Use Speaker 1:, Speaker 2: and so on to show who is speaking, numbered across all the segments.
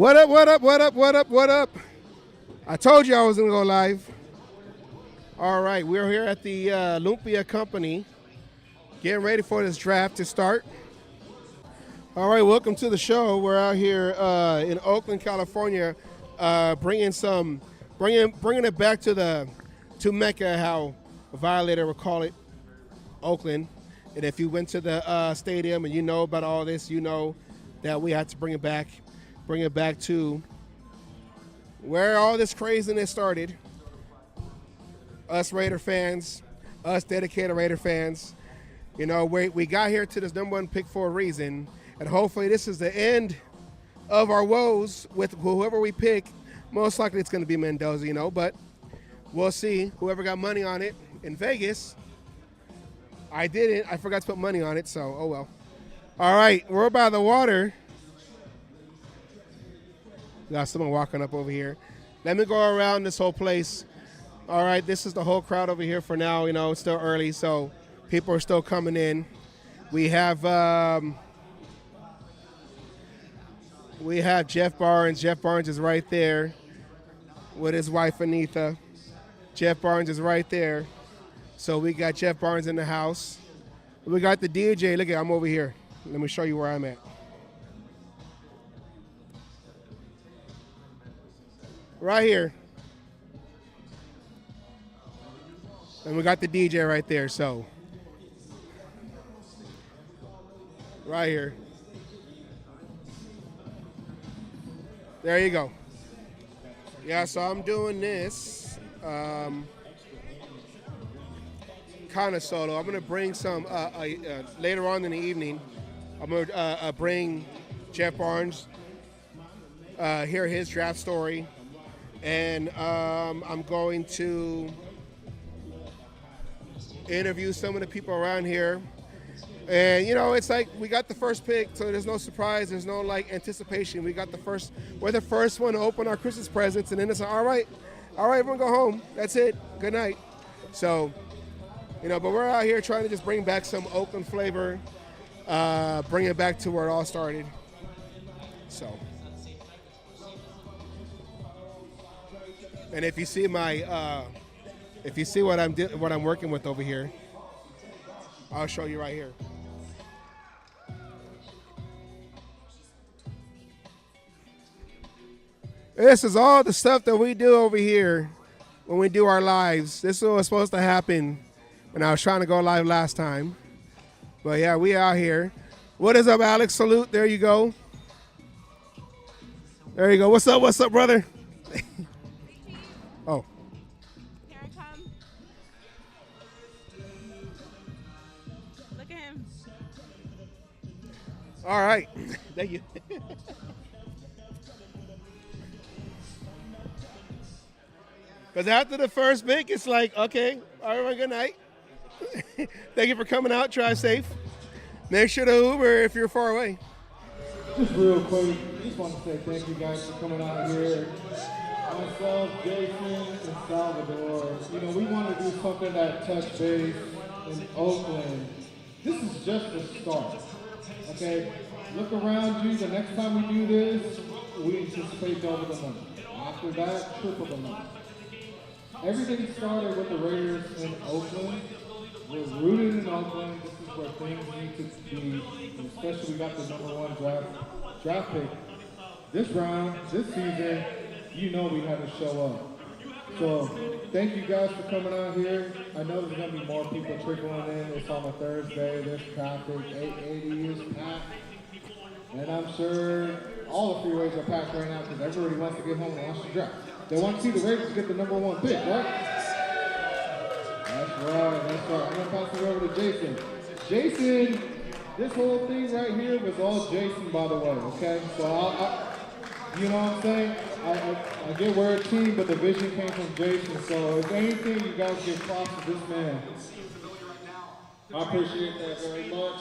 Speaker 1: What up, what up, what up, what up, what up? I told you I was going to go live. All right, we're here at the Lumpia company, getting ready for this draft to start. All right, welcome to the show. We're out here in Oakland, California, bringing it back to Mecca, how Violator would call it, Oakland. And if you went to the stadium and you know about all this, you know that we had to bring it back to where all this craziness started. Us Raider fans, us dedicated Raider fans, you know, we got here to this number one pick for a reason, and hopefully this is the end of our woes with whoever we pick. Most likely it's going to be Mendoza, you know, but we'll see. Whoever got money on it in Vegas. I didn't. I forgot to put money on it, so oh well. All right, we're by the water. Got someone walking up over here. Let me go around this whole place. All right, this is the whole crowd over here for now. You know, it's still early, so people are still coming in. We have Jeff Barnes. Jeff Barnes is right there with his wife, Anitha. Jeff Barnes is right there. So we got Jeff Barnes in the house. We got the DJ. Look, I'm over here. Let me show you where I'm at. Right here. And we got the DJ right there, so. Right here. There you go. Yeah, so I'm doing this kind of solo. I'm going to bring some, later on in the evening, I'm going to bring Jeff Barnes, hear his draft story. And I'm going to interview some of the people around here. And, you know, it's like we got the first pick, so there's no surprise. There's no, like, anticipation. We're the first one to open our Christmas presents, and then it's like, all right, everyone go home. That's it. Good night. So, you know, but we're out here trying to just bring back some Oakland flavor, bring it back to where it all started. So. And if you see what I'm working with over here, I'll show you right here. This is all the stuff that we do over here when we do our lives. This is what was supposed to happen when I was trying to go live last time. But yeah, we out here. What is up, Alex? Salute. There you go. There you go. What's up, brother? Oh.
Speaker 2: Here I come. Look at him.
Speaker 1: All right. Thank you. Because after the first pick, it's like, okay, all right, good night. Thank you for coming out. Drive safe. Make sure to Uber if you're far away.
Speaker 3: Just real quick, just want to say thank you guys for coming out here. Myself, Jason, and Salvador, you know, we want to do something that touch base in Oakland. This is just the start, okay? Look around you. The next time we do this, we anticipate double the number. After that, triple the number. Everything started with the Raiders in Oakland. We're rooted in Oakland. This is where things need to be, and especially we got the number one draft pick. This round, this season, you know we had to show up. So thank you guys for coming out here. I know there's going to be more people trickling in. It's on a Thursday. There's traffic. 880 is packed. And I'm sure all the freeways are packed right now because everybody wants to get home and watch the draft. They want to see the Raiders get the number one pick, right? That's right. I'm going to pass it over to Jason. Jason, this whole thing right here was all Jason, by the way, okay? So you know what I'm saying? I get we're a team, but the vision came from Jason. So if anything, you guys give props to this man.
Speaker 4: I appreciate that very much.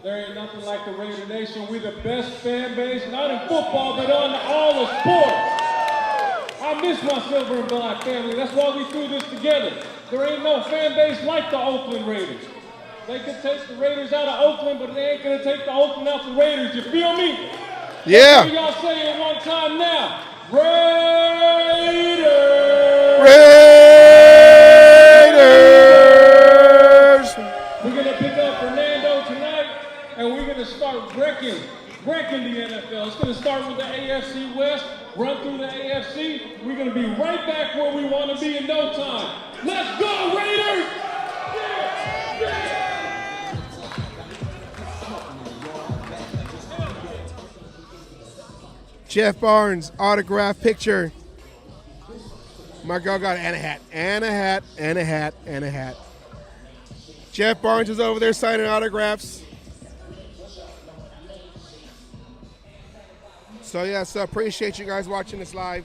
Speaker 4: There ain't nothing like the Raider Nation. We're the best fan base, not in football, but on all the sports. I miss my silver and black family. That's why we threw this together. There ain't no fan base like the Oakland Raiders. They could take the Raiders out of Oakland, but they ain't gonna take the Oakland out the Raiders. You feel me?
Speaker 1: Yeah.
Speaker 4: Let's hear y'all say it one time now. Raiders.
Speaker 1: Raiders.
Speaker 4: We're going to pick up Fernando tonight, and we're going to start wrecking the NFL. It's going to start with the AFC West, run through the AFC. We're going to be right back where we want to be in no time. Let's go, Raiders!
Speaker 1: Jeff Barnes, autograph picture. My girl got and a hat, and a hat, and a hat, and a hat. Jeff Barnes is over there signing autographs. So yes, appreciate you guys watching this live.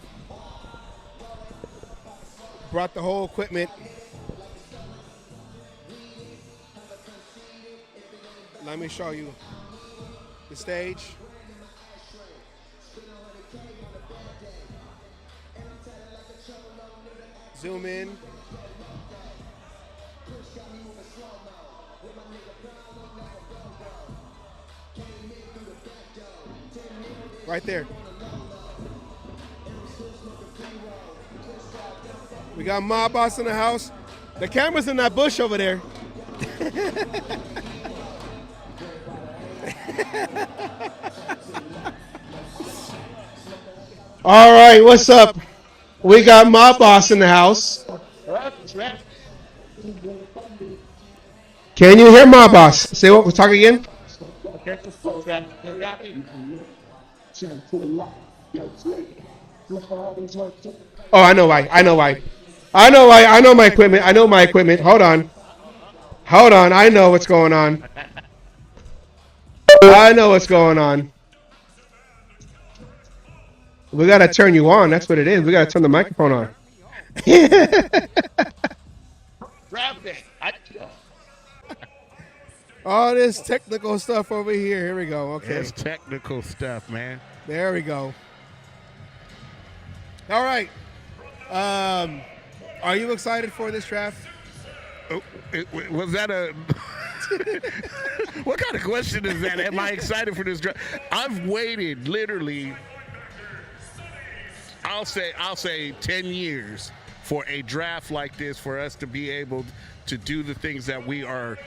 Speaker 1: Brought the whole equipment. Let me show you the stage. Zoom in. Right there. We got Mob Boss in the house. The camera's in that bush over there. All right, what's up? We got Mob Boss in the house. Can you hear Mob Boss? Say what? We'll talk again. Oh, I know why. I know why. I know why. I know my equipment. I know my equipment. Hold on. Hold on. I know what's going on. I know what's going on. We got to turn you on. That's what it is. We got to turn the microphone on. All this technical stuff over here. Here we go. Okay.
Speaker 5: It's technical stuff, man.
Speaker 1: There we go. All right. Are you excited for this draft?
Speaker 5: Oh, was that a... What kind of question is that? Am I excited for this draft? I've waited literally... I'll say 10 years for a draft like this, for us to be able to do the things that we are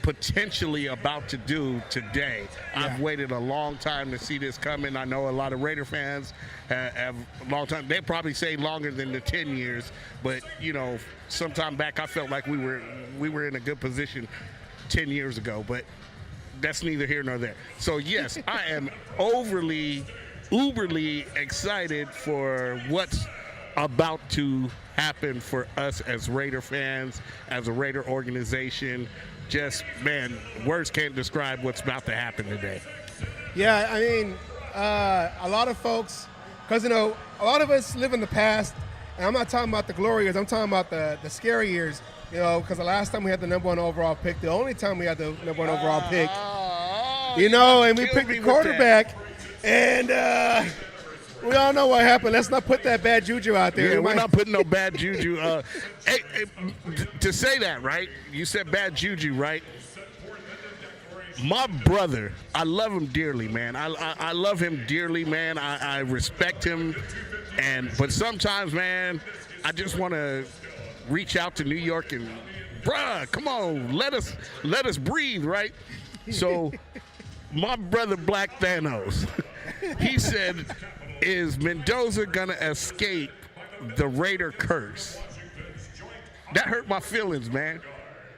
Speaker 5: potentially about to do today. Yeah. I've waited a long time to see this coming. I know a lot of Raider fans have a long time. They probably say longer than the 10 years, but you know, sometime back I felt like we were in a good position 10 years ago, but that's neither here nor there. So yes, I am uberly excited for what's about to happen for us as Raider fans, as a Raider organization. Just, man, words can't describe what's about to happen today.
Speaker 1: Yeah, I mean, a lot of folks, because, you know, a lot of us live in the past, and I'm not talking about the glory years, I'm talking about the scary years, you know, because the last time we had the number 1 overall pick, the only time we had the number 1 overall pick, you know, and we picked the quarterback. And we all know what happened. Let's not put that bad juju out there.
Speaker 5: Yeah, we're not putting no bad juju. Hey, to say that, right? You said bad juju, right? My brother, I love him dearly, man. I love him dearly, man. I respect him. But sometimes, man, I just want to reach out to New York and, bruh, come on, let us breathe, right? So my brother Black Thanos, he said, is Mendoza gonna escape the Raider curse? That hurt my feelings, man,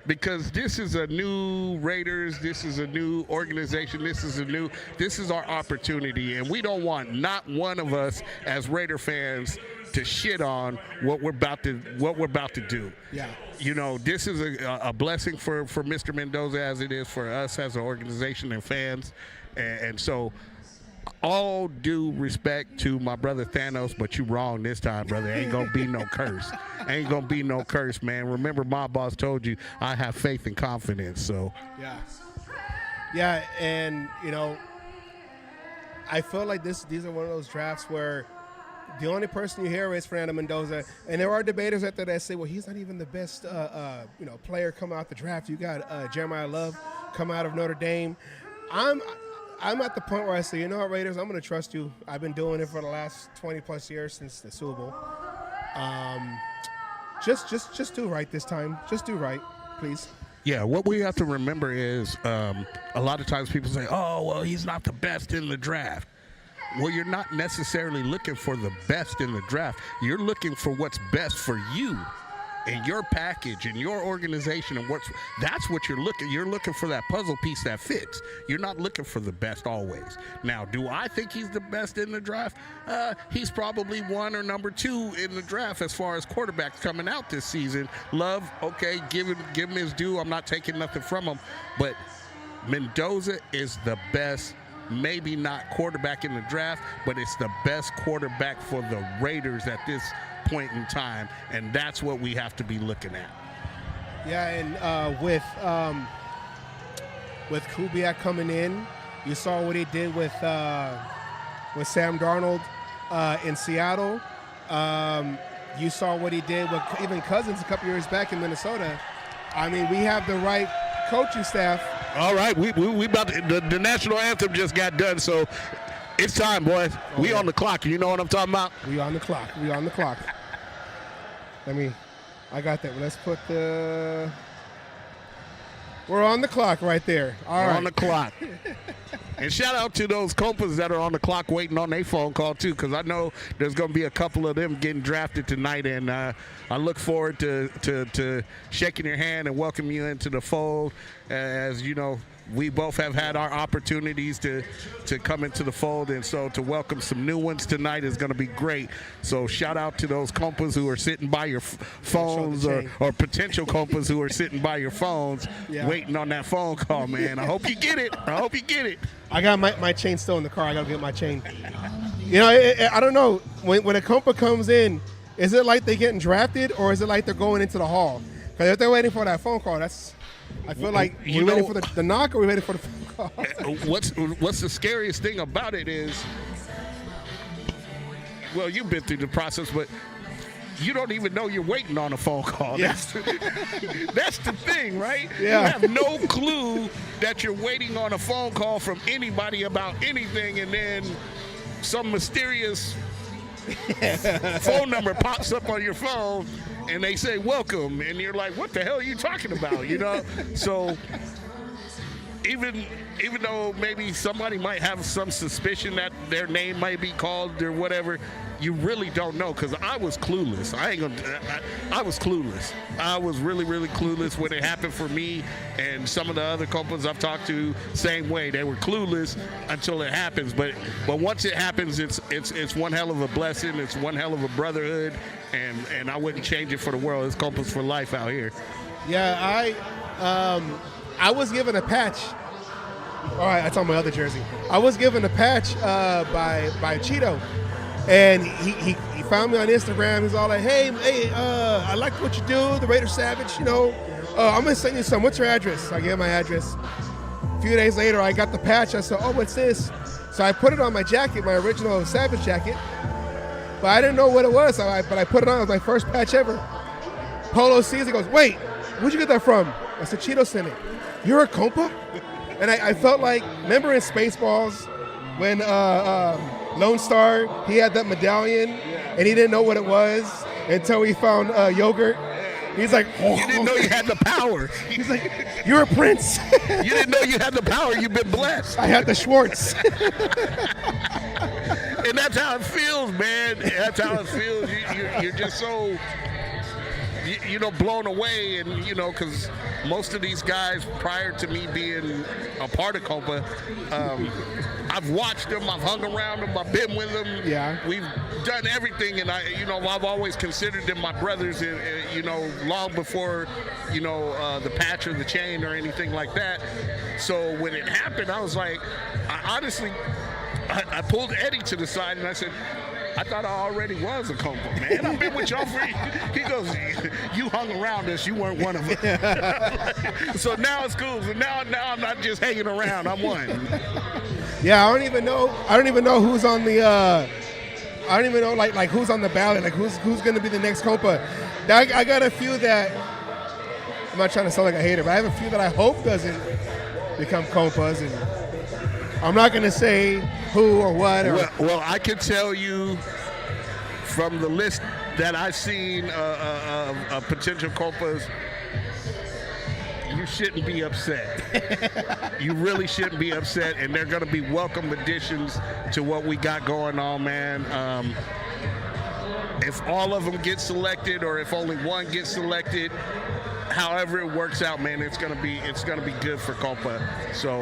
Speaker 5: because this is a new Raiders, this is a new organization, this is our opportunity, and we don't want not one of us as Raider fans to shit on what we're about to do.
Speaker 1: Yeah.
Speaker 5: You know, this is a blessing for Mr. Mendoza, as it is for us as an organization and fans. And so, all due respect to my brother Thanos, but you wrong this time, brother. Ain't gonna be no curse. Ain't gonna be no curse, man. Remember, my boss told you I have faith and confidence. So
Speaker 1: yeah, and you know, I feel like these are one of those drafts where the only person you hear is Fernando Mendoza, and there are debaters out there that say, well, he's not even the best player coming out the draft. You got Jeremiah Love come out of Notre Dame. I'm at the point where I say, you know what, Raiders, I'm going to trust you. I've been doing it for the last 20-plus years since the Super Bowl. Just do right this time. Just do right, please.
Speaker 5: Yeah, what we have to remember is a lot of times people say, oh, well, he's not the best in the draft. Well, you're not necessarily looking for the best in the draft. You're looking for what's best for you and your package and your organization, and that's what you're looking. You're looking for that puzzle piece that fits. You're not looking for the best always. Now, do I think he's the best in the draft? He's probably 1 or number 2 in the draft as far as quarterbacks coming out this season. Love, okay, give him his due. I'm not taking nothing from him, but Mendoza is the best. Maybe not quarterback in the draft, but it's the best quarterback for the Raiders at this point in time, and that's what we have to be looking at.
Speaker 1: Yeah, and with Kubiak coming in, you saw what he did with Sam Darnold in Seattle. You saw what he did with even Cousins a couple years back in Minnesota. I mean, we have the right coaching staff.
Speaker 5: All right, we about to, the national anthem just got done, so it's time, boys. We on the clock. You know what I'm talking about?
Speaker 1: We on the clock. I got that. Let's put we're on the clock right there. All right.
Speaker 5: On the clock. And shout out to those Compas that are on the clock waiting on their phone call, too, because I know there's going to be a couple of them getting drafted tonight, and I look forward to shaking your hand and welcoming you into the fold. As you know, we both have had our opportunities to come into the fold, and so to welcome some new ones tonight is going to be great. So shout out to those Compas who are sitting by your phones or potential Compas who are sitting by your phones waiting on that phone call, man. I hope you get it.
Speaker 1: I got my chain still in the car. I got to get my chain. You know, I don't know. When a Compa comes in, is it like they're getting drafted or is it like they're going into the hall? Because if they're waiting for that phone call, I feel like we're waiting for the knock or we're waiting for the phone call.
Speaker 5: What's the scariest thing about it is, well, you've been through the process, but you don't even know you're waiting on a phone call.
Speaker 1: Yes.
Speaker 5: That's the thing, right?
Speaker 1: Yeah.
Speaker 5: You have no clue that you're waiting on a phone call from anybody about anything, and then some mysterious phone number pops up on your phone, and they say, welcome, and you're like, what the hell are you talking about, you know? So even though maybe somebody might have some suspicion that their name might be called or whatever, you really don't know, because I was clueless. I was clueless. I was really, really clueless when it happened for me, and some of the other couples I've talked to, same way. They were clueless until it happens, but once it happens, it's one hell of a blessing. It's one hell of a brotherhood, and I wouldn't change it for the world. It's couples for life out here.
Speaker 1: Yeah, I was given a patch. All right, that's on my other jersey. I was given a patch by Cheeto. And he found me on Instagram. He's all like, hey, I like what you do, the Raider Savage, you know. I'm going to send you some. What's your address? I gave him my address. A few days later, I got the patch. I said, oh, what's this? So I put it on my jacket, my original Savage jacket. But I didn't know what it was. But I put it on. It was my first patch ever. Polo sees it, goes, wait, where'd you get that from? I said, Cheeto sent it. You're a Compa? And I felt like, remember in Spaceballs when Lone Star, he had that medallion, and he didn't know what it was until he found yogurt. He's like, oh.
Speaker 5: You didn't know you had the power.
Speaker 1: He's like, you're a prince.
Speaker 5: You didn't know you had the power. You've been blessed.
Speaker 1: I had the Schwartz.
Speaker 5: And that's how it feels, man. That's how it feels. You're just so, blown away. And, because most of these guys, prior to me being a part of Compa, I've watched them, I've hung around them, I've been with them.
Speaker 1: Yeah.
Speaker 5: We've done everything, and I've always considered them my brothers, long before, the patch or the chain or anything like that. So when it happened, I was like, I pulled Eddie to the side and I said, I thought I already was a Compa, man. I've been with y'all for. He goes, you hung around us. You weren't one of them. So now it's cool. So now I'm not just hanging around. I'm one.
Speaker 1: Yeah, I don't even know who's on the. I don't even know like who's on the ballot. Like who's going to be the next Compa. I got a few that. I'm not trying to sound like a hater, but I have a few that I hope doesn't become Compas. And I'm not going to say who or what. Or,
Speaker 5: Well, I can tell you from the list that I've seen of potential Copas, you shouldn't be upset. You really shouldn't be upset, and they're going to be welcome additions to what we got going on, man. If all of them get selected, or if only one gets selected, however it works out, man, it's gonna be good for Copa. So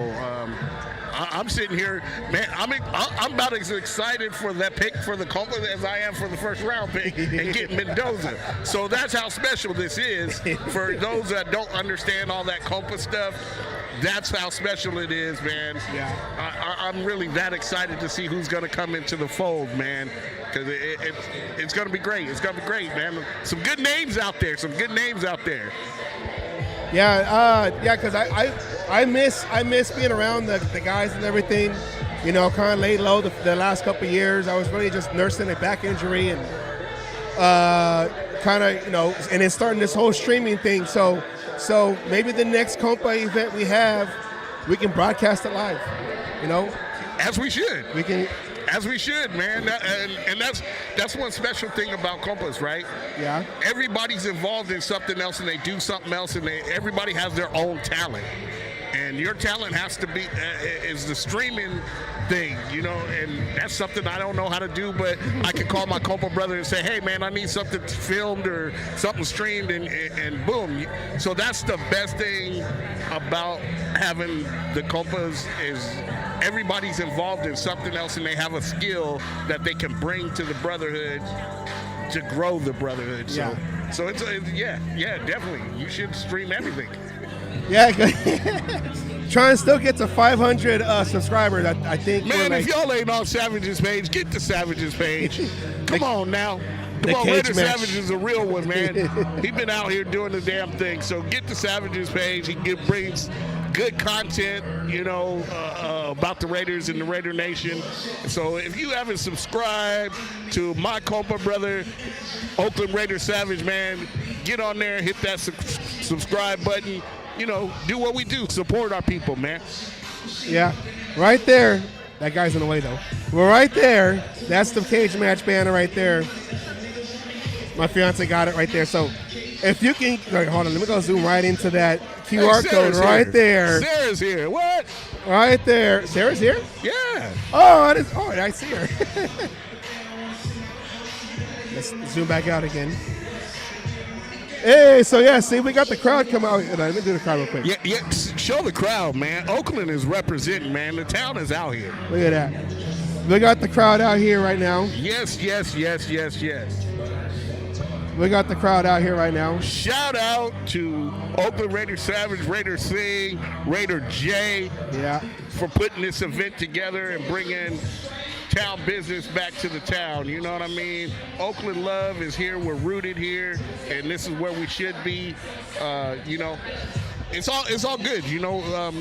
Speaker 5: I'm sitting here, man. I'm about as excited for that pick for the Copa as I am for the first round pick and getting Mendoza. So that's how special this is for those that don't understand all that Copa stuff. That's how special it is, man.
Speaker 1: Yeah.
Speaker 5: I'm really that excited to see who's going to come into the fold, man, because it's going to be great. It's going to be great, man. Some good names out there.
Speaker 1: Yeah, because I miss being around the guys and everything. You know, kind of laid low the last couple of years. I was really just nursing a back injury and kind of, you know, and then starting this whole streaming thing. So maybe the next Compa event we have, we can broadcast it live, you know?
Speaker 5: As we should.
Speaker 1: As
Speaker 5: we should, man. And that's one special thing about Compas, right?
Speaker 1: Yeah.
Speaker 5: Everybody's involved in something else, and they do something else, and everybody has their own talent. And your talent has to be is the streaming thing, you know, and that's something I don't know how to do, but I can call my Compa brother and say, hey, man, I need something filmed or something streamed, and boom. So that's the best thing about having the Compas is everybody's involved in something else, and they have a skill that they can bring to the brotherhood to grow the brotherhood. So it's definitely. You should stream everything.
Speaker 1: Yeah, trying to still get to 500 subscribers. I think.
Speaker 5: Man, if y'all ain't on Savage's page, get to Savage's page. Come on now. Come on, Raider Savage is a real one, man. He been out here doing the damn thing. So get to Savage's page. He brings good content, you know, about the Raiders and the Raider Nation. So if you haven't subscribed to my Compa brother, Oakland Raider Savage, man, get on there, hit that subscribe button. You know, do what we do. Support our people, man.
Speaker 1: Yeah, right there. That guy's in the way, though. Well, right there, that's the Cage Match banner right there. My fiance got it right there. So if you can, hold on, let me go zoom right into that QR code right there.
Speaker 5: Sarah's here. What?
Speaker 1: Right there. Sarah's here?
Speaker 5: Yeah.
Speaker 1: I see her. Let's zoom back out again. Hey, so yeah, see, we got the crowd come out. Let me do the crowd real quick.
Speaker 5: Yeah, show the crowd, man. Oakland is representing, man. The town is out here.
Speaker 1: Look at that. We got the crowd out here right now.
Speaker 5: Yes.
Speaker 1: We got the crowd out here right now.
Speaker 5: Shout out to Oakland Raider Savage, Raider Singh, Raider J, for putting this event together and bringing town business back to the town. You know what I mean? Oakland love is here. We're rooted here, and this is where we should be. You know, it's all good. You know,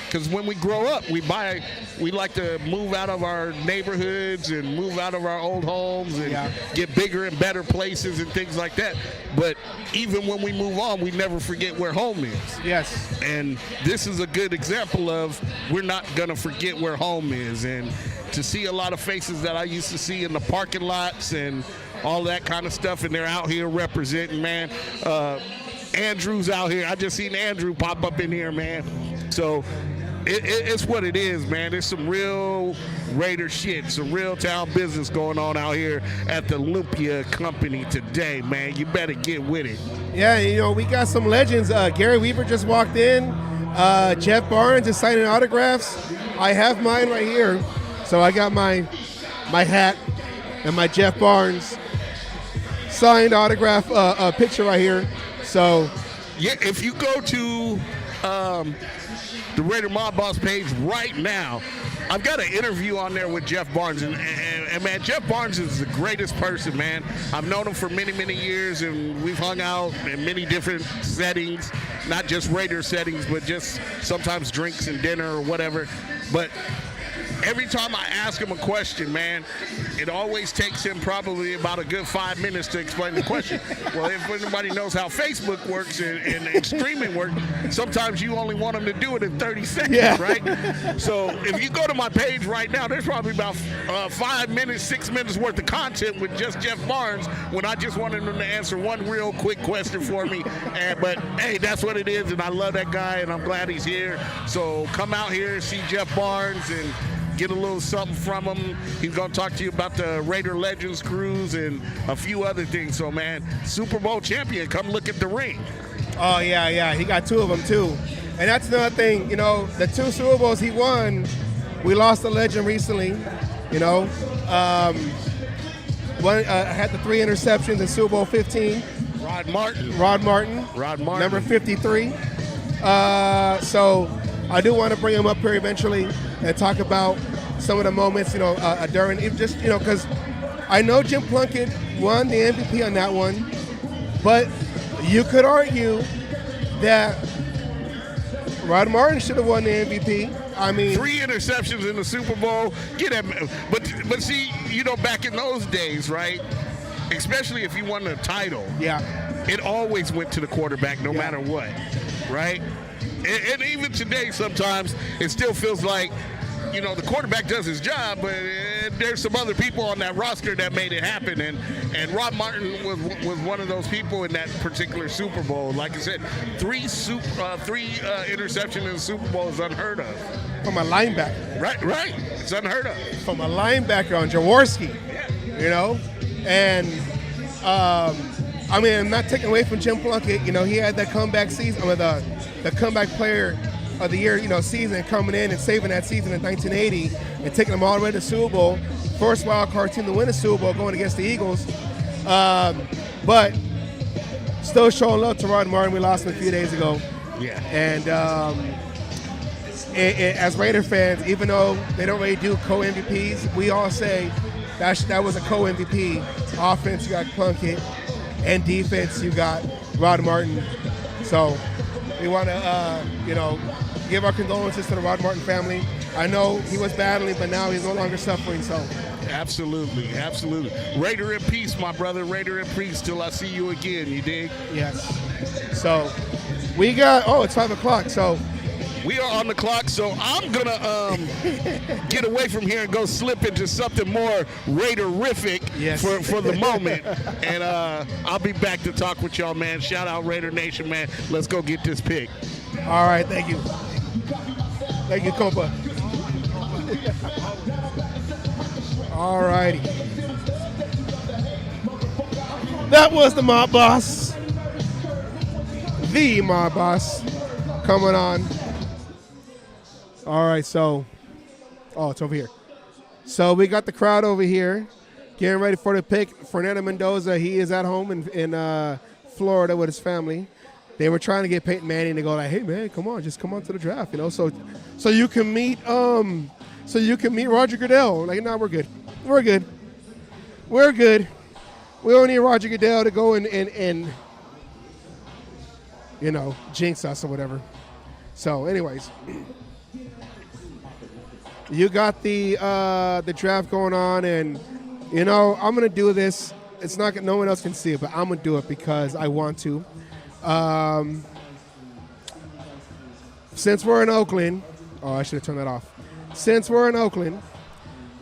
Speaker 5: because when we grow up, we like to move out of our neighborhoods and move out of our old homes and get bigger and better places and things like that. But even when we move on, we never forget where home is.
Speaker 1: Yes.
Speaker 5: And this is a good example of we're not gonna forget where home is. And to see a lot of faces that I used to see in the parking lots and all that kind of stuff, and they're out here representing, man. Andrew's out here. I just seen Andrew pop up in here, man. So it's what it is, man. There's some real Raider shit, some real town business going on out here at the Lumpia company today, man. You better get with it.
Speaker 1: Yeah, you know, we got some legends. Gary Weaver just walked in. Jeff Barnes is signing autographs. I have mine right here. So I got my hat and my Jeff Barnes signed autograph picture right here. So,
Speaker 5: yeah, if you go to the Raider Mob Boss page right now, I've got an interview on there with Jeff Barnes, and man, Jeff Barnes is the greatest person, man. I've known him for many, many years, and we've hung out in many different settings, not just Raider settings, but just sometimes drinks and dinner or whatever. But every time I ask him a question, man, it always takes him probably about a good 5 minutes to explain the question. Well, if anybody knows how Facebook works and streaming works, sometimes you only want them to do it in 30 seconds, right? So if you go to my page right now, there's probably about 5 minutes, 6 minutes worth of content with just Jeff Barnes when I just wanted him to answer one real quick question for me. But, hey, that's what it is, and I love that guy, and I'm glad he's here. So come out here, see Jeff Barnes, and get a little something from him. He's going to talk to you about the Raider Legends cruise and a few other things. So, man, Super Bowl champion, come look at the ring.
Speaker 1: Oh, yeah. He got 2 of them, too. And that's another thing, you know, the 2 Super Bowls he won, we lost a legend recently, you know. One had the 3 interceptions in Super Bowl 15.
Speaker 5: Rod Martin.
Speaker 1: Number 53. So I do want to bring him up here eventually and talk about some of the moments, you know, during just, you know, because I know Jim Plunkett won the MVP on that one, but you could argue that Rod Martin should have won the MVP. I mean,
Speaker 5: 3 interceptions in the Super Bowl. Get him, but see, you know, back in those days, right? Especially if you won the title, it always went to the quarterback, no matter what, right? And even today, sometimes it still feels like, you know, the quarterback does his job, but there's some other people on that roster that made it happen. And Rod Martin was one of those people in that particular Super Bowl. Like I said, 3 interceptions in the Super Bowl is unheard of.
Speaker 1: From a linebacker.
Speaker 5: Right. It's unheard of.
Speaker 1: From a linebacker on Jaworski, you know? And, I mean, I'm not taking away from Jim Plunkett. You know, he had that comeback season, the comeback player of the year, you know, season coming in and saving that season in 1980 and taking them all the way to the Super Bowl. First wild card team to win a Super Bowl going against the Eagles. But still showing love to Rod Martin. We lost him a few days ago.
Speaker 5: Yeah.
Speaker 1: And as Raider fans, even though they don't really do co-MVPs, we all say that was a co-MVP. Offense, you got Plunkett, and defense, you got Rod Martin. So we want to, you know, give our condolences to the Rod Martin family. I know he was battling, but now he's no longer suffering. So,
Speaker 5: absolutely. Raider in peace, my brother. Raider in peace till I see you again. You dig?
Speaker 1: Yes. So we got. Oh, it's 5 o'clock. So
Speaker 5: we are on the clock. So I'm gonna get away from here and go slip into something more Raiderific for the moment. And I'll be back to talk with y'all, man. Shout out Raider Nation, man. Let's go get this pick.
Speaker 1: All right, thank you. Thank you, Copa. All righty. That was the Mob Boss. The Mob Boss coming on. All right, so, it's over here. So we got the crowd over here getting ready for the pick. Fernando Mendoza, he is at home in Florida with his family. They were trying to get Peyton Manning to go like, hey man, come on, just come on to the draft, you know. So you can meet Roger Goodell. Like, nah, we're good. We don't need Roger Goodell to go and you know, jinx us or whatever. So, anyways, you got the draft going on, and you know, I'm gonna do this. It's not no one else can see it, but I'm gonna do it because I want to. Since we're in Oakland, I should have turned that off. Since we're in Oakland,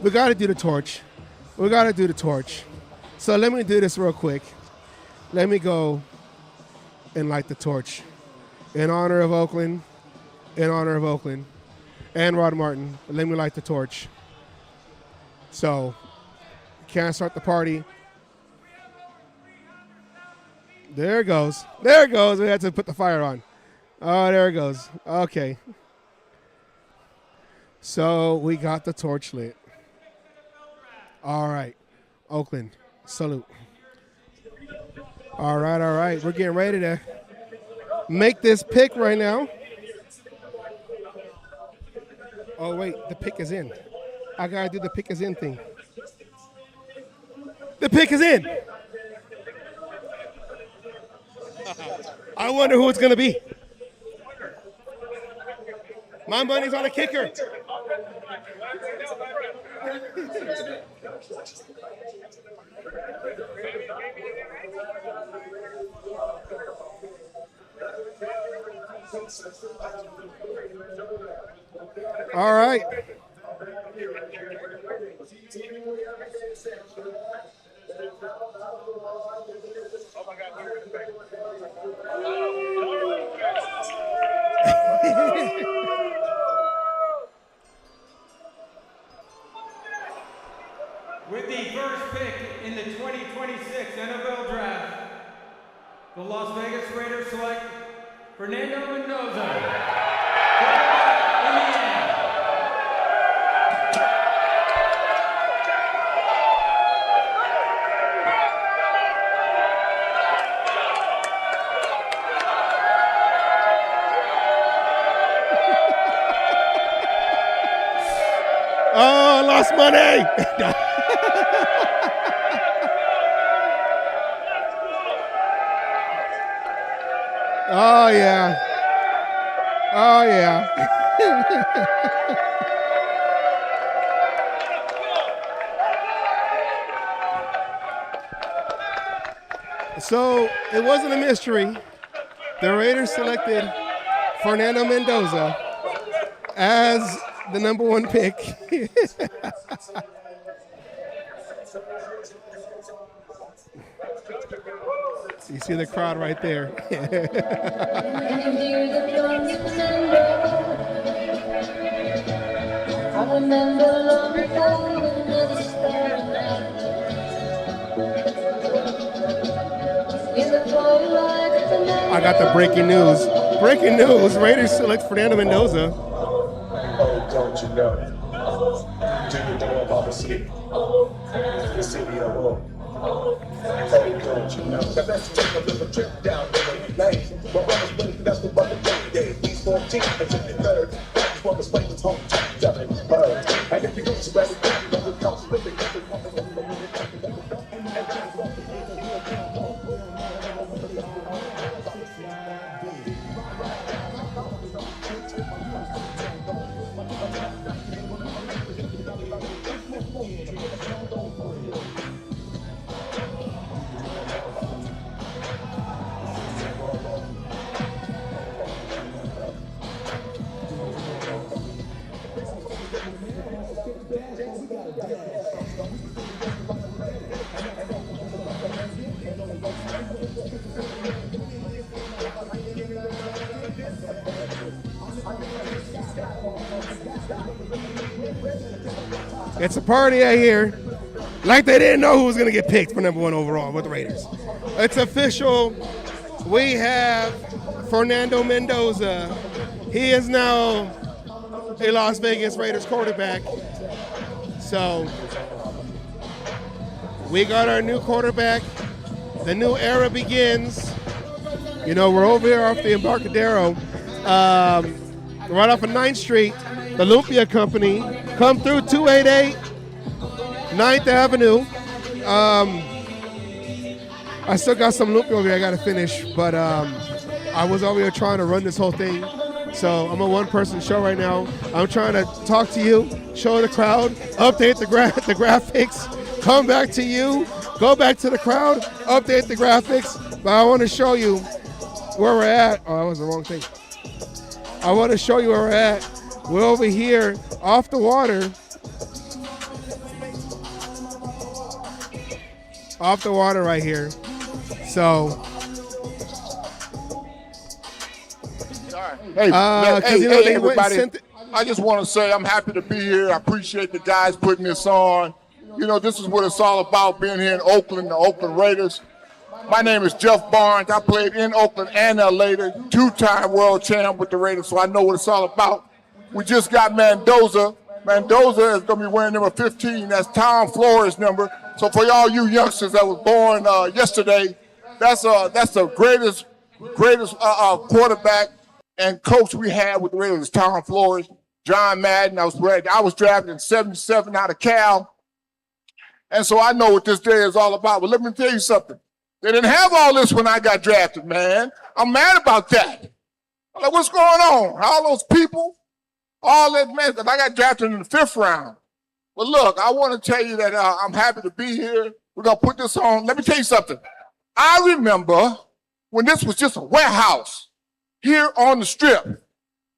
Speaker 1: we got to do the torch. So let me do this real quick. Let me go and light the torch in honor of Oakland, and Rod Martin. Let me light the torch. So, can't start the party. There it goes. We had to put the fire on. Oh, there it goes. Okay. So we got the torch lit. All right. Oakland, salute. All right. We're getting ready to make this pick right now. Oh, wait. The pick is in. I got to do the pick is in thing. The pick is in. I wonder who it's going to be. My money's on a kicker. All right.
Speaker 6: With the first pick in the 2026 NFL Draft, the Las Vegas Raiders select Fernando Mendoza, quarterback, Indiana.
Speaker 1: Oh, lost money. Oh, yeah. Oh, yeah. So it wasn't a mystery. The Raiders selected Fernando Mendoza as the number one pick. You see the crowd right there. I got the breaking news. Breaking news, Raiders select Fernando Mendoza.
Speaker 7: Oh, don't you know? Do you know about the city? The city of hope. Oh, don't you know? Now let's take a little trip down memory lane. My brother's been that's the brother day. He's 14 and 53rd. That's what the spring was home to. And if you go to where the country doesn't come slipping,
Speaker 1: It's a party out here. Like they didn't know who was going to get picked for number one overall with the Raiders. It's official. We have Fernando Mendoza. He is now a Las Vegas Raiders quarterback. So we got our new quarterback. The new era begins. You know, we're over here off the Embarcadero, right off of 9th Street. The Lumpia company. Come through 288 9th Avenue. I still got some Lumpia over here I got to finish, but I was over here trying to run this whole thing. So I'm a one-person show right now. I'm trying to talk to you, show the crowd, update the graphics, come back to you, go back to the crowd, update the graphics. But I want to show you where we're at. Oh, that was the wrong thing. I want to show you where we're at. We're over here off the water. Off the water right here. So.
Speaker 8: Hey, everybody.
Speaker 1: Hey,
Speaker 8: I just want to say I'm happy to be here. I appreciate the guys putting this on. You know, this is what it's all about, being here in Oakland, the Oakland Raiders. My name is Jeff Barnes. I played in Oakland and LA, two-time world champ with the Raiders, so I know what it's all about. We just got Mendoza. Mendoza is going to be wearing number 15. That's Tom Flores' number. So for y'all you youngsters that was born yesterday, that's the greatest quarterback and coach we had with the Raiders, Tom Flores. John Madden, I was drafted in 77 out of Cal. And so I know what this day is all about. But let me tell you something. They didn't have all this when I got drafted, man. I'm mad about that. I'm like, what's going on? All those people, all that, man. I got drafted in the 5th round. Well, look, I want to tell you that I'm happy to be here. We're going to put this on. Let me tell you something. I remember when this was just a warehouse here on the strip.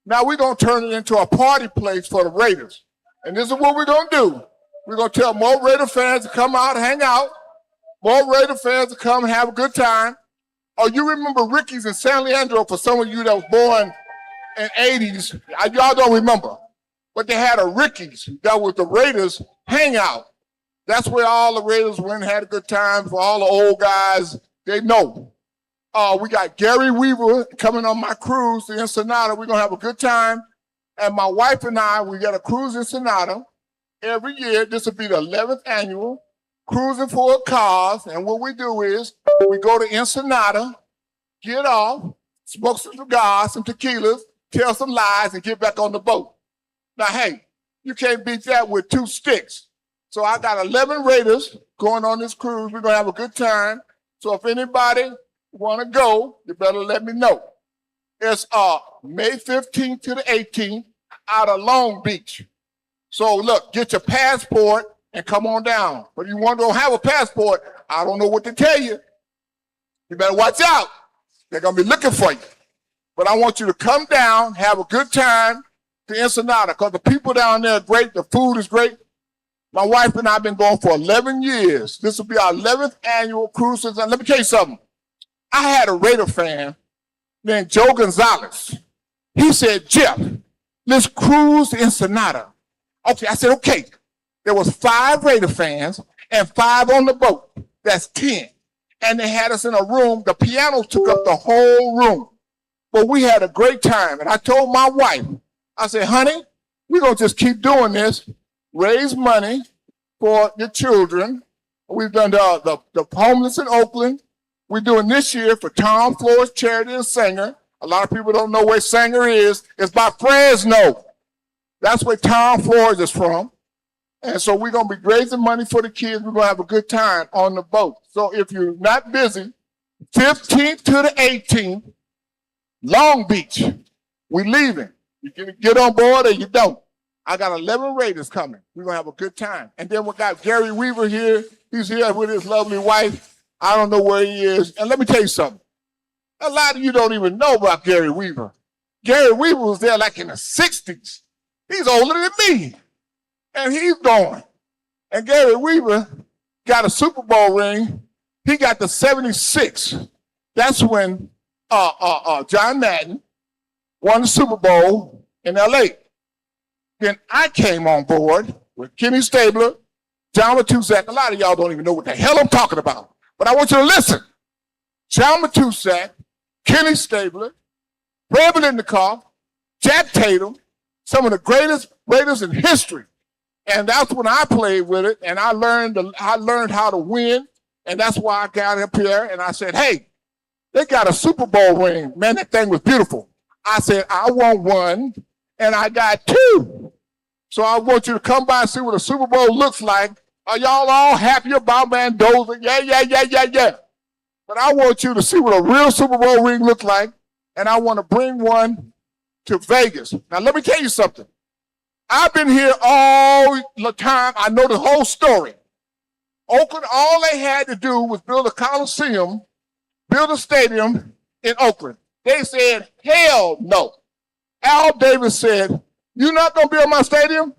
Speaker 8: Now we're going to turn it into a party place for the Raiders. And this is what we're going to do. We're going to tell more Raider fans to come out and hang out. More Raider fans to come and have a good time. Oh, you remember Ricky's in San Leandro for some of you that was born in 80s. Y'all don't remember. But they had a Ricky's that was the Raiders hangout. That's where all the Raiders went and had a good time. For all the old guys, they know. We got Gary Weaver coming on my cruise to Ensenada. We're going to have a good time. And my wife and I, we got a cruise in Ensenada every year. This will be the 11th annual Cruising for a Cause. And what we do is we go to Ensenada, get off, smoke some cigars, some tequilas, tell some lies, and get back on the boat. Now, hey, you can't beat that with 2 sticks. So I got 11 Raiders going on this cruise. We're going to have a good time. So if anybody want to go, you better let me know. It's May 15th to the 18th out of Long Beach. So look, get your passport and come on down. But if you don't have a passport, I don't know what to tell you. You better watch out. They're going to be looking for you. But I want you to come down, have a good time to Ensenada, because the people down there are great. The food is great. My wife and I have been going for 11 years. This will be our 11th annual cruise. And let me tell you something. I had a Raider fan named Joe Gonzalez. He said, Jeff, let's cruise to Ensenada. Okay, I said, okay. There was 5 Raider fans and 5 on the boat. That's 10. And they had us in a room. The piano took up the whole room. But we had a great time. And I told my wife, I said, honey, we're going to just keep doing this, raise money for the children. We've done the homeless in Oakland. We're doing this year for Tom Flores Charity and Sanger. A lot of people don't know where Sanger is. It's by Fresno. That's where Tom Flores is from. And so we're going to be raising money for the kids. We're going to have a good time on the boat. So if you're not busy, 15th to the 18th, Long Beach, we're leaving. You can get on board or you don't. I got 11 Raiders coming. We're going to have a good time. And then we got Gary Weaver here. He's here with his lovely wife. I don't know where he is. And let me tell you something. A lot of you don't even know about Gary Weaver. Gary Weaver was there like in the 60s. He's older than me. And he's gone. And Gary Weaver got a Super Bowl ring. He got the 76. That's when John Madden won the Super Bowl in L.A. Then I came on board with Kenny Stabler, John Matuszak. A lot of y'all don't even know what the hell I'm talking about. But I want you to listen. John Matuszak, Kenny Stabler, Fred Biletnikoff, Jack Tatum, some of the greatest Raiders in history. And that's when I played with it, and I learned how to win, and that's why I got up here, and I said, hey, they got a Super Bowl ring. Man, that thing was beautiful. I said, I want one, and I got 2. So I want you to come by and see what a Super Bowl looks like. Are y'all all happy about Mendoza? Yeah. But I want you to see what a real Super Bowl ring looks like, and I want to bring one to Vegas. Now, let me tell you something. I've been here all the time. I know the whole story. Oakland, all they had to do was build a Coliseum, build a stadium in Oakland. They said, hell no. Al Davis said, you're not going to build my stadium?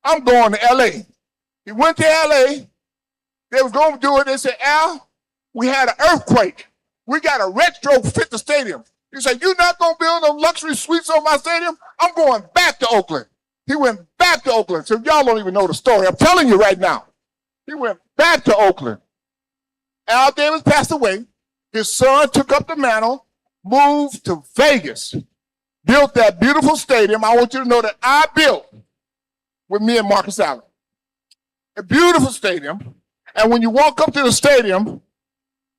Speaker 8: I'm going to L.A. He went to L.A. They was going to do it. They said, Al, we had an earthquake. We got to retrofit the stadium. He said, you're not going to build no luxury suites on my stadium? I'm going back to Oakland. He went back to Oakland. So y'all don't even know the story. I'm telling you right now. He went back to Oakland. Al Davis passed away. His son took up the mantle, moved to Vegas, built that beautiful stadium. I want you to know that I built with me and Marcus Allen. A beautiful stadium. And when you walk up to the stadium,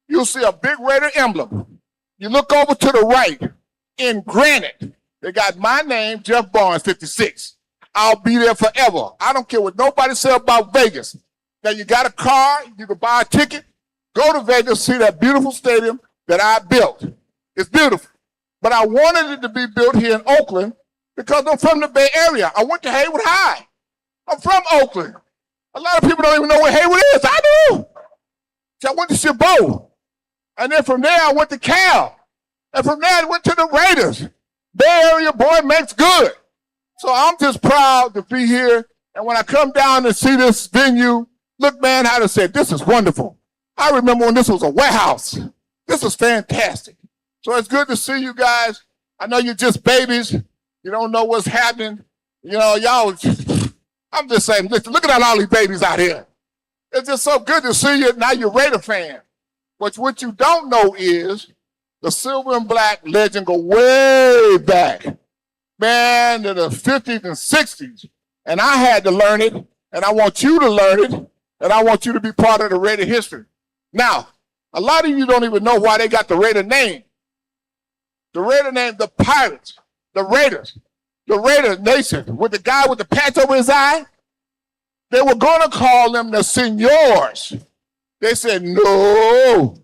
Speaker 8: you'll see a big Raider emblem. You look over to the right in granite. They got my name, Jeff Barnes, 56. I'll be there forever. I don't care what nobody says about Vegas. Now, you got a car, you can buy a ticket, go to Vegas, see that beautiful stadium that I built. It's beautiful. But I wanted it to be built here in Oakland because I'm from the Bay Area. I went to Haywood High. I'm from Oakland. A lot of people don't even know where Hayward is. I do. So I went to Chabot. And then from there, I went to Cal. And from there, I went to the Raiders. Bay Area boy makes good. So I'm just proud to be here. And when I come down and see this venue, look, man, how to say, this is wonderful. I remember when this was a warehouse. This is fantastic. So it's good to see you guys. I know you're just babies. You don't know what's happening. You know, y'all, I'm just saying, look at all these babies out here. It's just so good to see you. Now you're Raider fan. But what you don't know is the silver and black legend go way back. Man, to the 50s and 60s. And I had to learn it, and I want you to learn it, and I want you to be part of the Raider history. Now, a lot of you don't even know why they got the Raider name. The Raider name, the Pirates, the Raiders, the Raider Nation, with the guy with the patch over his eye, they were going to call them the Senors. They said, no,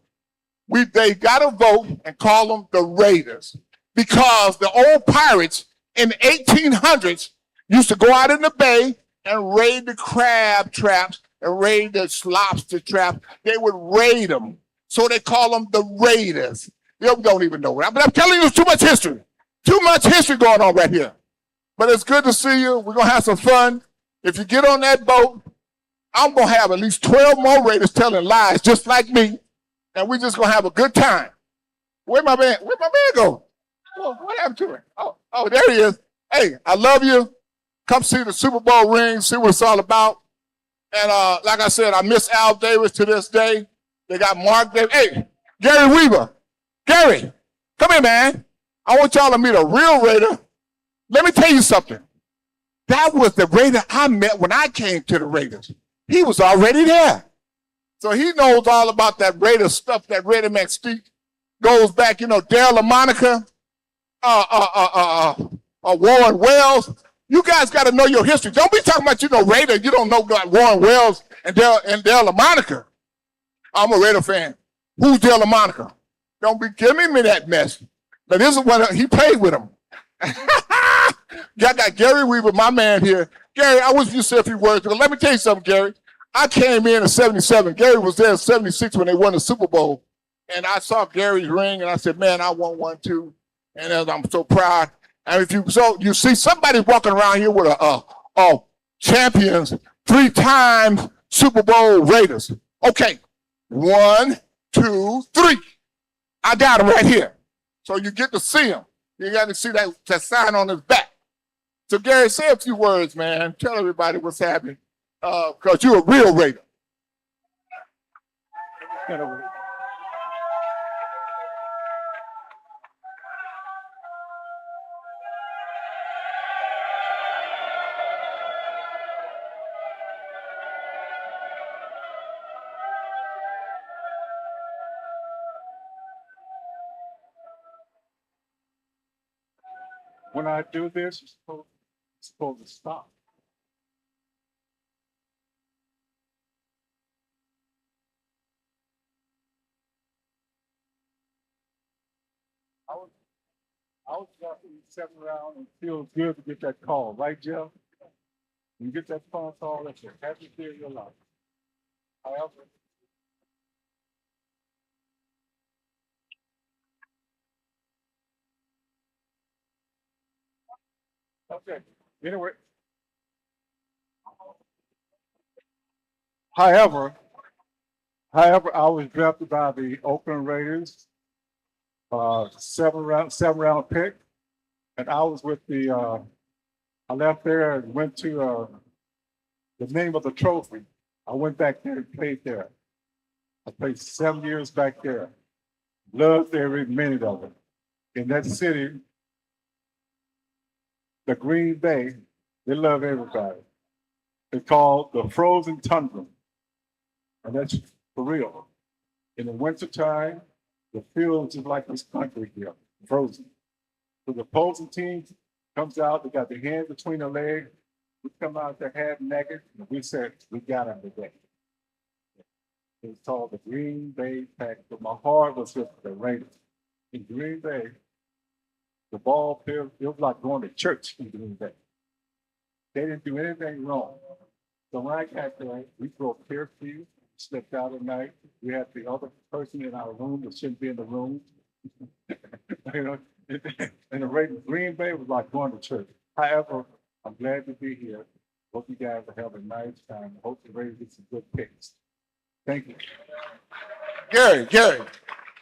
Speaker 8: they got to vote and call them the Raiders because the old pirates in the 1800s used to go out in the bay and raid the crab traps and raid the lobster traps. They would raid them. So they call them the Raiders. You don't even know that. But I'm telling you, there's too much history. Too much history going on right here. But it's good to see you. We're going to have some fun. If you get on that boat, I'm going to have at least 12 more Raiders telling lies just like me. And we're just going to have a good time. Where'd my man go? Well, what happened to him? Oh, there he is. Hey, I love you. Come see the Super Bowl ring, see what it's all about. And like I said, I miss Al Davis to this day. They got Mark Davis. Hey, Gary Weaver. Gary, come here, man. I want y'all to meet a real Raider. Let me tell you something. That was the Raider I met when I came to the Raiders. He was already there. So he knows all about that Raider stuff, that Raider mystique. Goes back, you know, Dale LaMonica, Warren Wells. You guys got to know your history. Don't be talking about, you know, Raider. You don't know about Warren Wells and Dale LaMonica. I'm a Raider fan. Who's Dale LaMonica? Don't be giving me that mess. But this is when he played with him. Y'all got Gary Weaver, my man here. Gary, I wish you said a few words. But let me tell you something, Gary. I came in 77. Gary was there in 76 when they won the Super Bowl. And I saw Gary's ring, and I said, man, I want one too. And I'm so proud. And if you see somebody walking around here with a champions, 3 times Super Bowl Raiders. Okay, 1, 2, 3. I got him right here. So you get to see him. You got to see that sign on his back. So Gary, say a few words, man. Tell everybody what's happening. Because you're a real Raider.
Speaker 9: When I do this, it's supposed to stop. I was just in the 7th round and feels good to get that call, right, Jeff? When you get that phone call, that's the happiest day of your life. However, okay. Anyway, however, I was drafted by the Oakland Raiders, 7th round pick, and I was with I left there and went to the name of the trophy. I went back there and played there. I played 7 years back there. Loved every minute of it. In that city, the Green Bay, they love everybody. It's called the Frozen Tundra. And that's for real. In the wintertime, the field is like this country here, frozen. So the opposing team comes out, they got their hands between their legs. We come out there half naked, and we said, we got them today. It's called the Green Bay Pack. But my heart was with the Raiders. In Green Bay, the ball field, it was like going to church in Green Bay. They didn't do anything wrong. So when I got there, we drove carefree, stepped out at night. We had the other person in our room that shouldn't be in the room. You know, and the Raiders, Green Bay was like going to church. However, I'm glad to be here. Hope you guys will have a nice time. Hope the Raiders get some good picks. Thank you.
Speaker 8: Gary,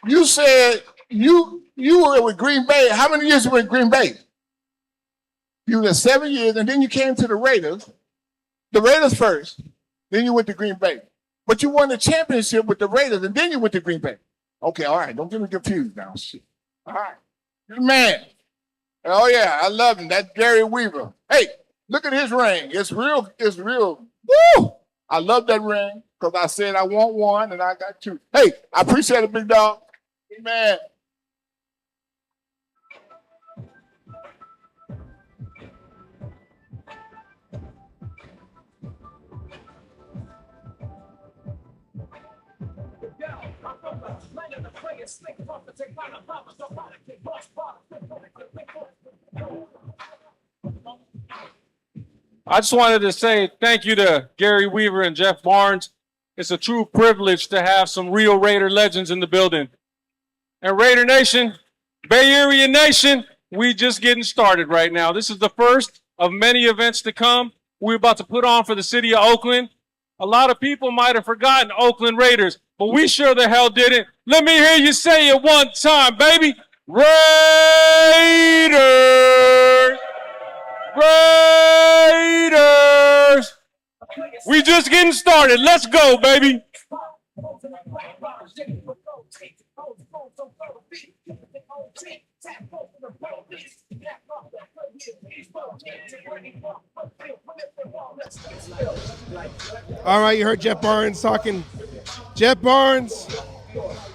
Speaker 8: you said you were with Green Bay. How many years you were in Green Bay? You were there 7 years, and then you came to the Raiders. The Raiders first, then you went to Green Bay. But you won the championship with the Raiders, and then you went to Green Bay. Okay, all right, don't get me confused now. Shit. All right, you're the man. Oh yeah, I love him. That's Gary Weaver. Hey, look at his ring. It's real. It's real. Woo! I love that ring because I said I want one, and I got two. Hey, I appreciate it, big dog. Man.
Speaker 4: I just wanted to say thank you to Gary Weaver and Jeff Barnes. It's a true privilege to have some real Raider legends in the building. And Raider Nation, Bay Area Nation, we just getting started right now. This is the first of many events to come. We're about to put on for the city of Oakland. A lot of people might have forgotten Oakland Raiders, but we sure the hell didn't. Let me hear you say it one time, baby. Raiders! Raiders! We just getting started. Let's go, baby.
Speaker 1: All right, you heard Jeff Barnes talking. Jeff Barnes,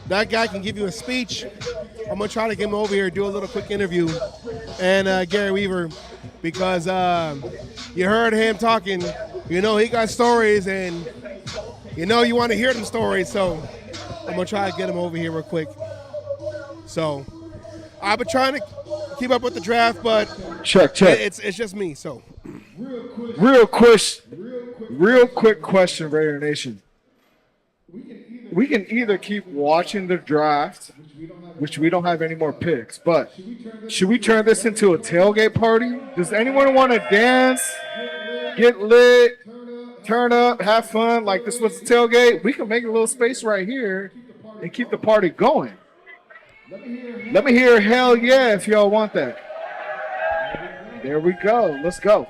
Speaker 1: that guy can give you a speech. I'm going to try to get him over here, do a little quick interview. And Gary Weaver, because you heard him talking. You know he got stories, and you know you want to hear them stories. So I'm going to try to get him over here real quick. So I've been trying to keep up with the draft, but
Speaker 3: Check.
Speaker 1: it's just me. So
Speaker 3: Real quick question, Raider Nation. We can either keep watching the draft, which we don't have any more picks, but should we turn this into a tailgate party? Does anyone want to dance, get lit, turn up, have fun like this was a tailgate? We can make a little space right here and keep the party going. Let me hear hell yeah if y'all want that. There we go. Let's go.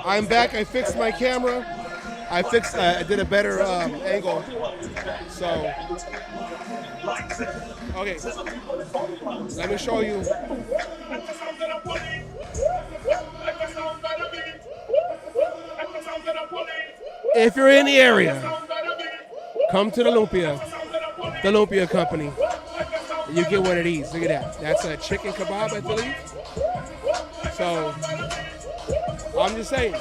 Speaker 1: I'm back. I fixed my camera. I did a better angle. So, okay. Let me show you. if you're in the area, come to the Lumpia Company. You get one of these. Look at that. That's a chicken kebab, I believe. So, I'm just saying.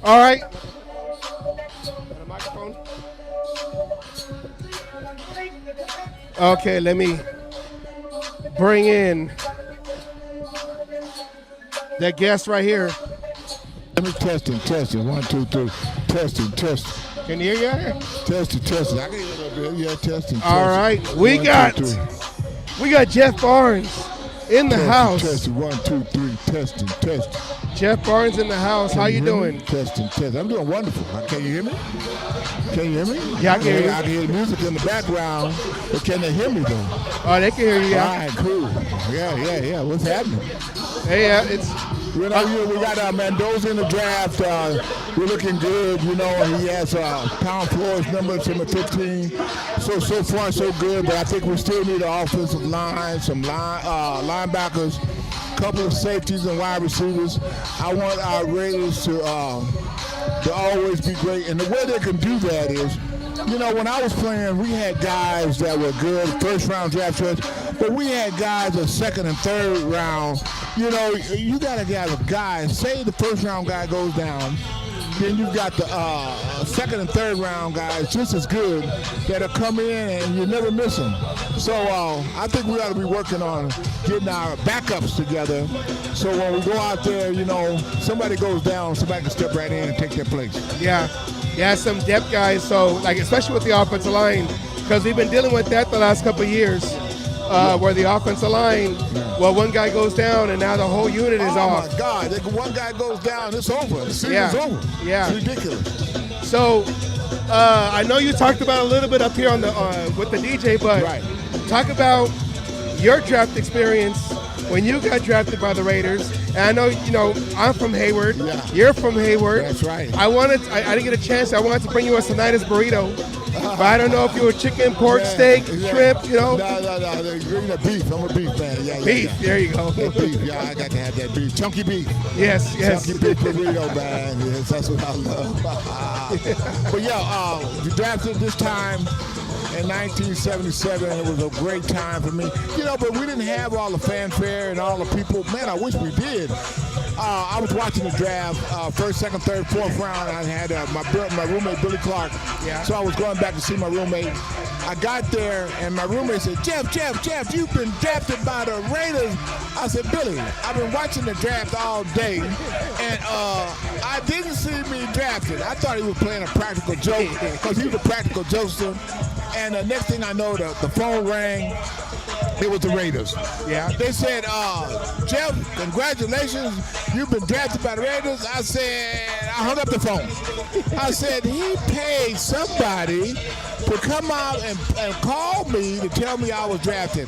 Speaker 1: All right. Got a microphone? Okay, let me bring in that guest right here.
Speaker 10: Let me testing. 1, 2, 3. Testing.
Speaker 1: Can you hear you out here?
Speaker 10: Testing. I can hear a little bit. Yeah, testing.
Speaker 1: All right, we
Speaker 10: 1,
Speaker 1: got
Speaker 10: 2, 3.
Speaker 1: we got Jeff Barnes in the house.
Speaker 10: Testing. 1, 2, 3. Testing.
Speaker 1: Jeff Barnes in the house. How you doing?
Speaker 10: Testing. I'm doing wonderful. Can you hear me?
Speaker 1: Yeah, I can hear you.
Speaker 10: I can hear the music in the background, but can they hear me though?
Speaker 1: Oh, they can hear you.
Speaker 10: All right, cool. Yeah. What's happening?
Speaker 1: Hey, it's.
Speaker 10: We got Mendoza in the draft. We're looking good. He has pound floors number 15. So far so good, but I think we still need an offensive line, some linebackers, a couple of safeties and wide receivers. I want our Raiders to always be great, and the way they can do that is, when I was playing, we had guys that were good, first-round draft choice, but we had guys of second and third round. You got to have a guy, say the first-round guy goes down, then you've got the second and third round guys just as good that'll come in and you never miss them. So I think we ought to be working on getting our backups together so when we go out there, somebody goes down, somebody can step right in and take their place.
Speaker 1: Yeah, some depth guys, so especially with the offensive line, because we've been dealing with that the last couple of years. Where the offensive line, one guy goes down and now the whole unit is off.
Speaker 10: Oh my God! If one guy goes down, it's over. The season's over.
Speaker 1: Yeah,
Speaker 10: it's ridiculous.
Speaker 1: So I know you talked about a little bit up here on the with the DJ, but talk about your draft experience when you got drafted by the Raiders. And I know I'm from Hayward.
Speaker 10: Yeah.
Speaker 1: You're from Hayward.
Speaker 10: That's right.
Speaker 1: I didn't get a chance. I wanted to bring you a Sinitas burrito. But I don't know if you were chicken, pork, steak, shrimp,
Speaker 10: No, beef. I'm a beef man. Yeah,
Speaker 1: beef.
Speaker 10: Yeah.
Speaker 1: There you go.
Speaker 10: Beef. Yeah, I got to have that beef. Chunky beef.
Speaker 1: Yes.
Speaker 10: Chunky beef burrito, man. Yes, that's what I love. But we drafted this time in 1977. It was a great time for me. But we didn't have all the fanfare and all the people. Man, I wish we did. I was watching the draft, first, second, third, fourth round. I had my roommate, Billy Clark.
Speaker 1: Yeah.
Speaker 10: So I was going back to see my roommate. I got there, and my roommate said, Jeff, you've been drafted by the Raiders. I said, Billy, I've been watching the draft all day, and I didn't see me drafted. I thought he was playing a practical joke because he was a practical jokester. And the next thing I know, the phone rang. It was the Raiders.
Speaker 1: Yeah.
Speaker 10: They said, Jeff, congratulations. You've been drafted by the Raiders. I hung up the phone. I said, he paid somebody to come out and call me to tell me I was drafted.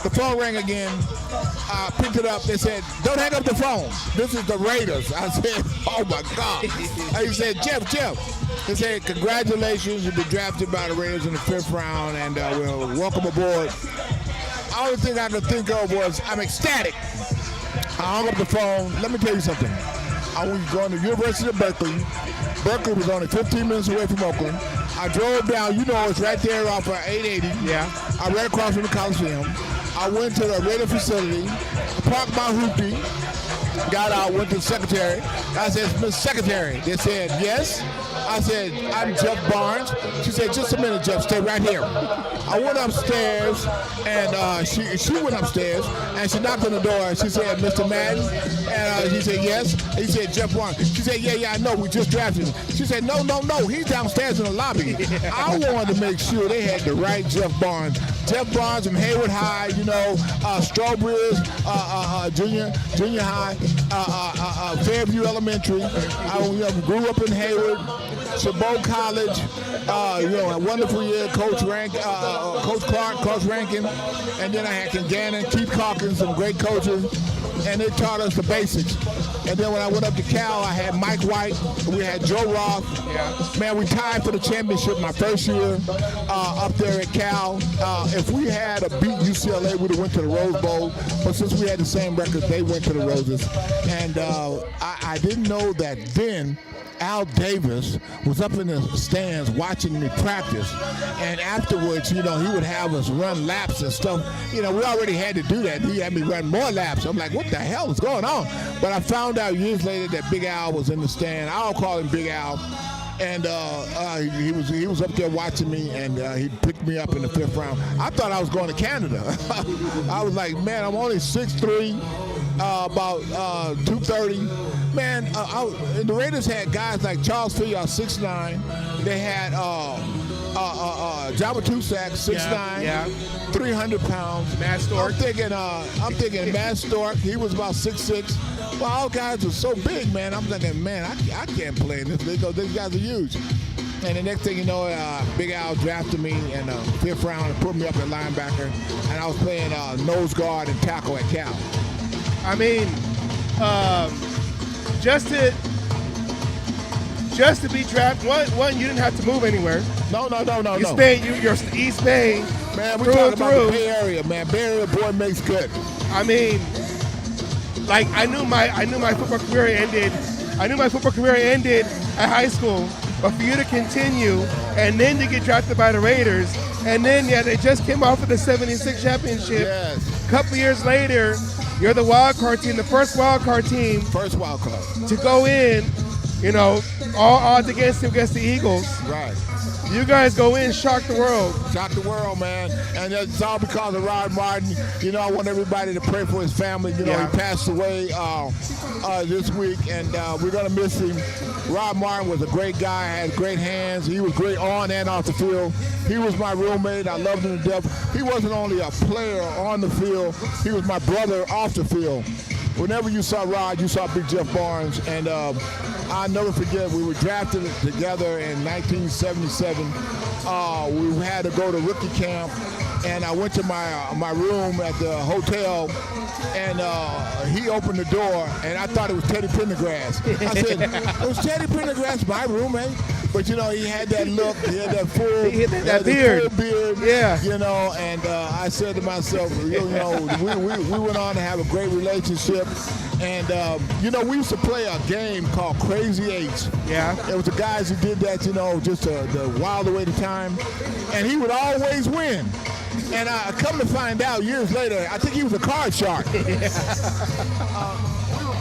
Speaker 10: The phone rang again. I picked it up. They said, don't hang up the phone. This is the Raiders. I said, oh, my God. He said, Jeff. He said, congratulations. You've been drafted by the Raiders in the 5th round, and we'll welcome aboard. The only thing I could think of was I'm ecstatic. I hung up the phone. Let me tell you something. I was going to the University of Berkeley. Berkeley was only 15 minutes away from Oakland. I drove down, it's right there off of 880.
Speaker 1: Yeah.
Speaker 10: I ran across from the Coliseum. I went to the Raider facility, parked my hoopty, got out, went to the secretary. I said, Miss Secretary. They said, yes. I said, I'm Jeff Barnes. She said, just a minute, Jeff, stay right here. I went upstairs, and she went upstairs, and she knocked on the door, and she said, Mr. Madden? And he said, yes. He said, Jeff Barnes. She said, yeah, I know, we just drafted him. She said, no, he's downstairs in the lobby. I wanted to make sure they had the right Jeff Barnes. Jeff Barnes from Hayward High, Strawberries, junior high, Fairview Elementary. I grew up in Hayward. Chabot College, a wonderful year, Coach Clark, Coach Rankin, and then I had Gannon, Keith Calkins, some great coaches, and they taught us the basics. And then when I went up to Cal, I had Mike White. We had Joe Roth.
Speaker 1: Yeah.
Speaker 10: Man, we tied for the championship my first year up there at Cal. If we had beat UCLA, we'd have went to the Rose Bowl. But since we had the same record, they went to the Roses. And I didn't know that then Al Davis was up in the stands watching me practice, and afterwards, he would have us run laps and stuff. We already had to do that. He had me run more laps. I'm like, what the hell is going on? But I found out years later that Big Al was in the stand. I'll call him Big Al. And he was up there watching me, and he picked me up in the 5th round. I thought I was going to Canada. I was like, man, I'm only 6'3", about 230. Man, the Raiders had guys like Charles Field, 6'9". They had John Matusak, 6'9", 300 pounds.
Speaker 1: Matt Stork.
Speaker 10: I'm thinking Matt Stork. He was about 6'6". Well, all guys were so big, man. I'm thinking, man, I can't play in this league. These guys are huge. And the next thing you know, Big Al drafted me in the 5th round and put me up at linebacker. And I was playing nose guard and tackle at Cal.
Speaker 1: I mean, just to be drafted, one, you didn't have to move anywhere.
Speaker 10: No.
Speaker 1: You're East Bay.
Speaker 10: Man, we're talking about the Bay Area, man. Bay Area boy makes good.
Speaker 1: I mean, like I knew my football career ended. I knew my football career ended at high school, but for you to continue and then to get drafted by the Raiders, and then they just came off of the '76 championship.
Speaker 10: Yes.
Speaker 1: A couple years later, you're the wild card team, the first wild card team.
Speaker 10: First wild card.
Speaker 1: To go in, all odds against the Eagles.
Speaker 10: Right.
Speaker 1: You guys go in, shock the world.
Speaker 10: Shock the world, man. And it's all because of Rod Martin. I want everybody to pray for his family. He passed away this week, and we're going to miss him. Rod Martin was a great guy, had great hands. He was great on and off the field. He was my roommate. I loved him to death. He wasn't only a player on the field, he was my brother off the field. Whenever you saw Rod, you saw Big Jeff Barnes. And I'll never forget, we were drafted together in 1977. We had to go to rookie camp, and I went to my room at the hotel, and he opened the door, and I thought it was Teddy Pendergrass. I said, was Teddy Pendergrass my roommate? But he had that look, he had that full,
Speaker 1: that beard.
Speaker 10: Full beard,
Speaker 1: yeah.
Speaker 10: And I said to myself, we went on to have a great relationship. And we used to play a game called Crazy Eights.
Speaker 1: Yeah.
Speaker 10: It was the guys who did that, just to while away the time. And he would always win. And I come to find out years later, I think he was a card shark. We were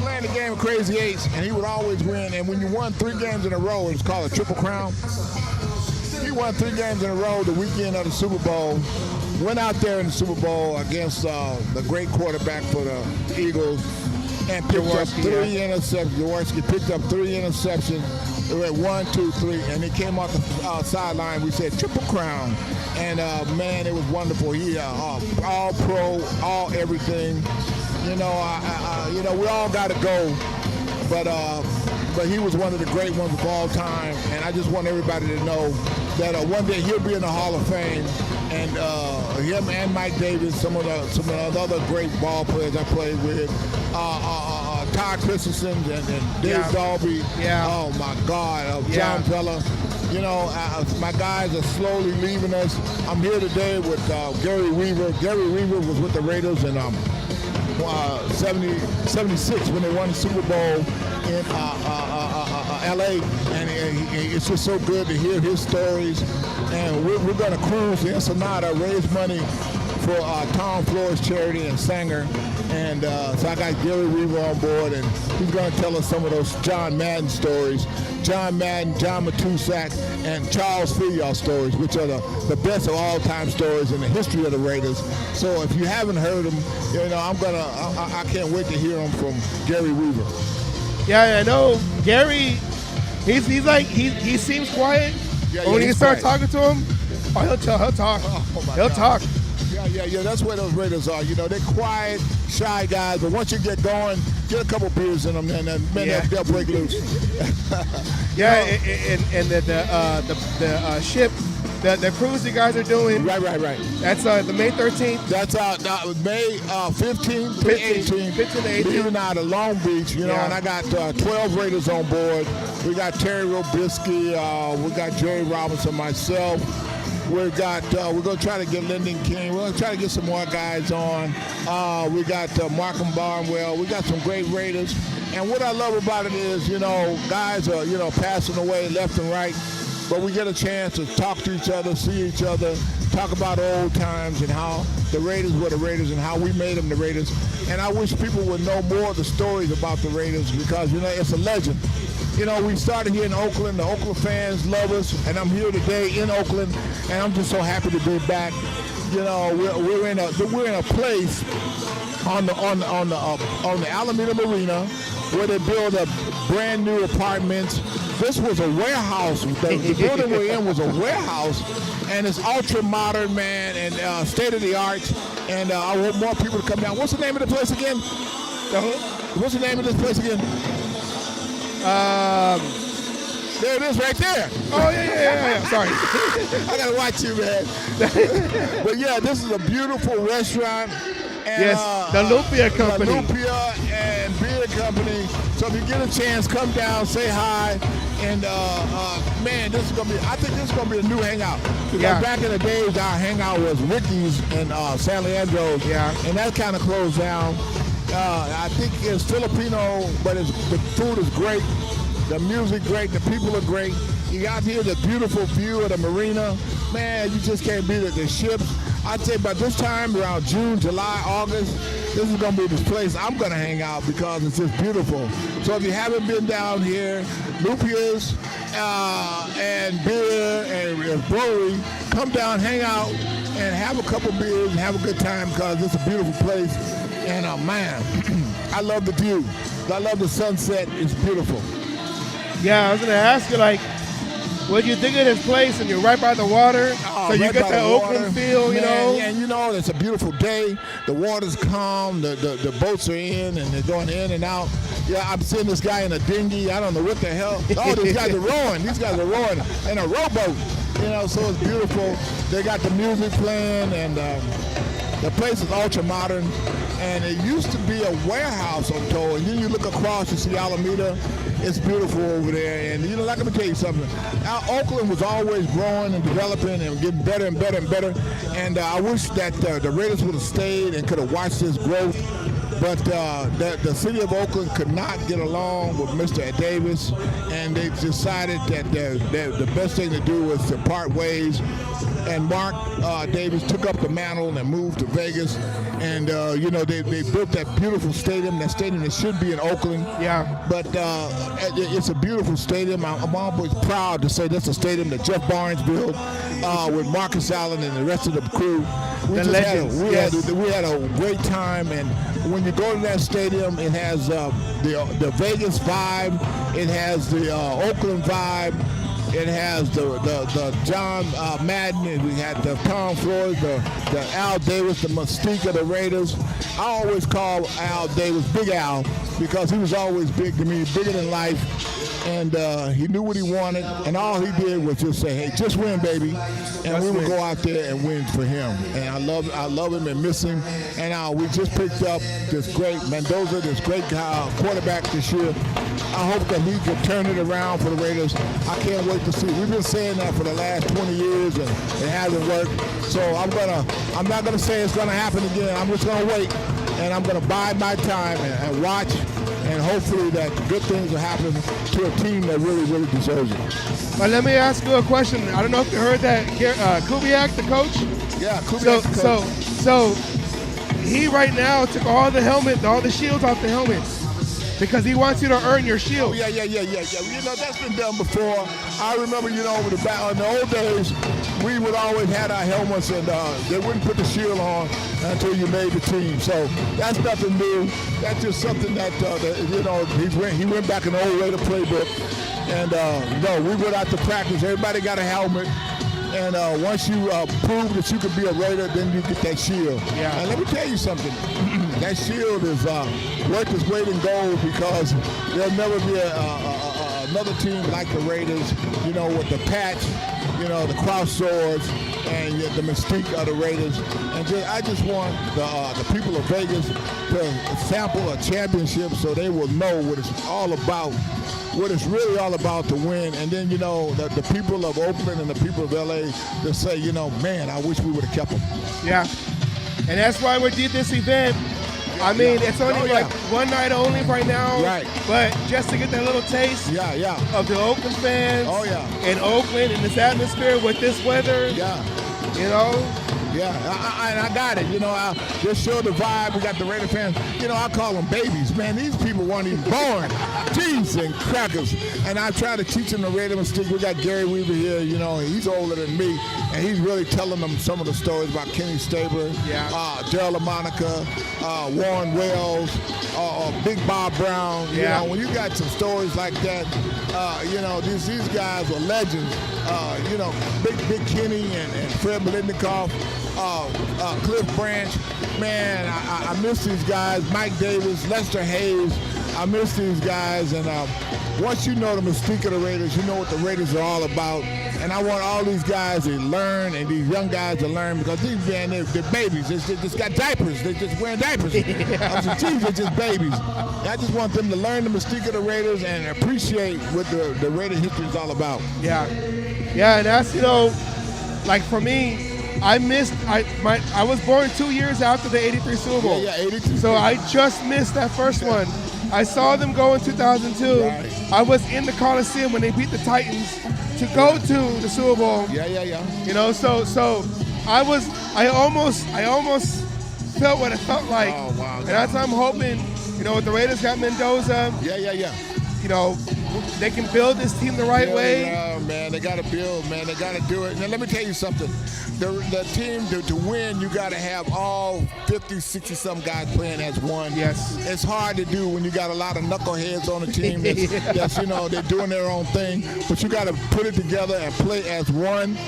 Speaker 10: playing the game of Crazy Eights, and he would always win. And when you won 3 games in a row, it was called a Triple Crown. He won 3 games in a row the weekend of the Super Bowl. Went out there in the Super Bowl against the great quarterback for the Eagles and picked up 3 interceptions. Jaworski picked up 3 interceptions. They went 1, 2, 3, and he came off the sideline. We said Triple Crown. And man, it was wonderful. He all pro, all everything. We all got to go, but he was one of the great ones of all time. And I just want everybody to know that one day he'll be in the Hall of Fame. And him and Mike Davis, some of the other great ball players I played with, Todd Christensen and Dave Dalby.
Speaker 1: Yeah.
Speaker 10: Oh my God, John Fella. My guys are slowly leaving us. I'm here today with Gary Weaver. Gary Weaver was with the Raiders in 76 when they won the Super Bowl in LA, and it's just so good to hear his stories. And we're going to cruise to Ensenada, raise money for Tom Flores Charity and Sanger. And so I got Gary Weaver on board, and he's going to tell us some of those John Madden stories. John Madden, John Matusak, and Charles Field stories, which are the best of all-time stories in the history of the Raiders. So if you haven't heard them, I can't wait to hear them from Gary Weaver.
Speaker 1: Yeah, I know Gary. He seems quiet.
Speaker 10: Yeah,
Speaker 1: but when you start
Speaker 10: quiet.
Speaker 1: talking to him, he'll talk. He'll talk.
Speaker 10: Yeah, that's where those Raiders are. They're quiet, shy guys, but once you get going, get a couple beers in them, and then they'll break loose.
Speaker 1: Yeah, and the ship the cruise you guys are doing.
Speaker 10: Right.
Speaker 1: That's the May 13th.
Speaker 10: That's May 15th to 18th.
Speaker 1: 15th to 18th.
Speaker 10: Leaving out of Long Beach, you know, and I got 12 Raiders on board. We got Terry Robisky, we got Jerry Robinson, myself. We're gonna try to get Lyndon King. We're gonna try to get some more guys on. We got Markham Barnwell. We got some great Raiders. And what I love about it is, you know, guys are, you know, passing away left and right, but we get a chance to talk to each other, see each other, talk about old times and how the Raiders were the Raiders and how we made them the Raiders. And I wish people would know more of the stories about the Raiders because, you know, it's a legend. You know, we started here in Oakland. The Oakland fans love us, and I'm here today in Oakland, and I'm just so happy to be back. You know, we're in a place on the Alameda Marina where they build a brand new apartments. This was a warehouse. The building we're in was a warehouse, and it's ultra modern, man, and state of the art. And I want more people to come down. What's the name of the place again? What's the name of this place again? There it is right there.
Speaker 1: Oh, yeah. Sorry.
Speaker 10: I got to watch you, man. But, yeah, this is a beautiful restaurant. And,
Speaker 1: yes, the Lumpia Company.
Speaker 10: The Lumpia and Beer Company. So if you get a chance, come down, say hi. And, man, I think this is going to be a new hangout. Because back in the days, our hangout was Ricky's in San Leandro.
Speaker 1: Yeah.
Speaker 10: And that kind of closed down. I think it's Filipino, but the food is great. The music great. The people are great. You got here the beautiful view of the marina. Man, you just can't beat it. The ships. I'd say by this time, around June, July, August, this is going to be the place I'm going to hang out because it's just beautiful. So if you haven't been down here, Lumpia's and beer and brewery, come down, hang out, and have a couple beers and have a good time because it's a beautiful place. And man, I love the view. I love the sunset. It's beautiful.
Speaker 1: Yeah, I was gonna ask you, like, what do you think of this place? And you're right by the water, so you get that Oakland feel, you know.
Speaker 10: And you know, it's a beautiful day. The water's calm. The boats are in, and they're going in and out. Yeah, I'm seeing this guy in a dinghy. I don't know what the hell. Oh, these guys are rowing. These guys are rowing in a rowboat. You know, so it's beautiful. They got the music playing, and the place is ultra modern. And it used to be a warehouse, I'm told. And then you look across, you see Alameda. It's beautiful over there. And, you know, let me tell you something. Oakland was always growing and developing and getting better and better and better. And I wish that the Raiders would have stayed and could have watched this growth. But the city of Oakland could not get along with Mr. Davis. And they decided that the best thing to do was to part ways. And Mark Davis took up the mantle and moved to Vegas. And, you know, they built that beautiful stadium, that stadium that should be in Oakland.
Speaker 1: Yeah.
Speaker 10: But it's a beautiful stadium. I'm always proud to say that's a stadium that Jeff Barnes built with Marcus Allen and the rest of the crew. We had a great time. And when you go to that stadium, it has the Vegas vibe. It has the Oakland vibe. It has the John Madden, and we had the Tom Floyd, the Al Davis, the mystique of the Raiders. I always call Al Davis Big Al because he was always big to me, bigger than life. And he knew what he wanted, and all he did was just say, hey, just win, baby. And we would go out there and win for him. And I love him and miss him. And we just picked up this great Mendoza, this great quarterback this year. I hope that he can turn it around for the Raiders. I can't wait to see. We've been saying that for the last 20 years, and it hasn't worked. So I'm not gonna say it's gonna happen again. I'm just gonna wait, and I'm gonna bide my time and watch, and hopefully that good things will happen to a team that really, really deserves it.
Speaker 1: But let me ask you a question. I don't know if you heard that Kubiak, the coach.
Speaker 10: Yeah, Kubiak, the coach.
Speaker 1: So he right now took all the shields off the helmets. Because he wants you to earn your shield.
Speaker 10: Oh, yeah. You know, that's been done before. I remember, you know, in the old days, we would always have our helmets, and they wouldn't put the shield on until you made the team. So that's nothing new. That's just something that, you know, he went back in the old Raider playbook. And, no, we went out to practice. Everybody got a helmet. And once you prove that you could be a Raider, then you get that shield.
Speaker 1: Yeah.
Speaker 10: And let me tell you something. That shield is worth its weight in gold because there'll never be another team like the Raiders, you know, with the patch, you know, the cross swords, and the mystique of the Raiders. And I just want the people of Vegas to sample a championship so they will know what it's all about, what it's really all about to win. And then, you know, the people of Oakland and the people of LA to say, you know, man, I wish we would have kept them.
Speaker 1: Yeah. And that's why we did this event. I mean, it's only like one night only right now.
Speaker 10: Right.
Speaker 1: But just to get that little taste of the Oakland fans in Oakland and this atmosphere with this weather. You know?
Speaker 10: Yeah, I got it. You know, just show the vibe. We got the Raider fans. You know, I call them babies. Man, these people weren't even born. Jeez and crackers. And I try to teach them the Raider mystique. We got Gary Weaver here. You know, he's older than me. And he's really telling them some of the stories about Kenny Stabler, Daryl LaMonica, Warren Wells, Big Bob Brown. You know, when you got some stories like that, you know, these guys are legends. You know, Big Kenny and Fred Melendikoff. Cliff Branch, man, I miss these guys. Mike Davis, Lester Hayes, I miss these guys. And once you know the mystique of the Raiders, you know what the Raiders are all about. And I want all these guys to learn, and these young guys to learn, because these men, they're babies. They just got diapers. They're just wearing diapers. I said, geez, they're just babies. I just want them to learn the mystique of the Raiders and appreciate what the Raider history is all about.
Speaker 1: Yeah, and that's, you know, like for me, I was born 2 years after the 83 Super Bowl.
Speaker 10: Yeah, 82.
Speaker 1: So I just missed that first one. I saw them go in 2002. Right. I was in the Coliseum when they beat the Titans to go to the Super Bowl.
Speaker 10: Yeah.
Speaker 1: You know, so I almost felt what it felt like.
Speaker 10: Oh, wow.
Speaker 1: And that's why I'm hoping, you know, with the Raiders got Mendoza.
Speaker 10: Yeah.
Speaker 1: You know, they can build this team the right way.
Speaker 10: Yeah, man, they got to build, man. They got to do it. Now, let me tell you something. The team, to win, you got to have all 50, 60-some guys playing as one.
Speaker 1: Yes.
Speaker 10: It's hard to do when you got a lot of knuckleheads on the team that's, you know, they're doing their own thing. But you got to put it together and play as one.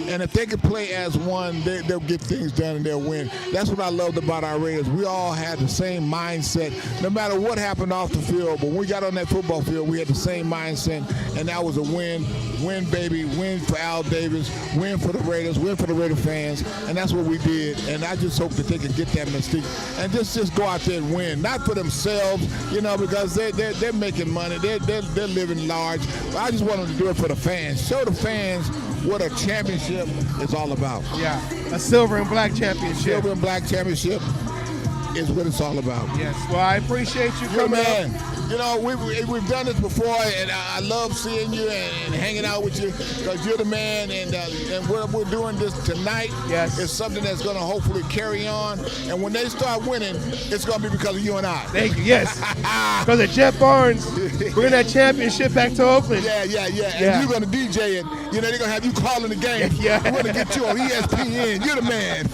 Speaker 10: And if they can play as one, they'll get things done and they'll win. That's what I loved about our Raiders. We all had the same mindset, no matter what happened off the field. But when we got on that football field, we had the same mindset, and that was a win. Win, baby. Win for Al Davis. Win for the Raiders. Win for the Raider fans. And that's what we did. And I just hope that they can get that mystique and just go out there and win. Not for themselves, you know, because they're making money. They're living large. But I just want them to do it for the fans. Show the fans what a championship is all about.
Speaker 1: Yeah, a silver and black championship.
Speaker 10: Silver and black championship is what it's all about.
Speaker 1: Yes, well, I appreciate you coming
Speaker 10: man. You know, we've done this before, and I love seeing you and hanging out with you, because you're the man, and what we're doing this tonight is something that's going to hopefully carry on, and when they start winning, it's going to be because of you and I.
Speaker 1: Thank you, yes. Because of Jeff Barnes, bringing that championship back to Oakland.
Speaker 10: Yeah. And you're going to DJ it. You know, they're going to have you calling the game.
Speaker 1: Yeah.
Speaker 10: We're going to get you on ESPN. You're the man.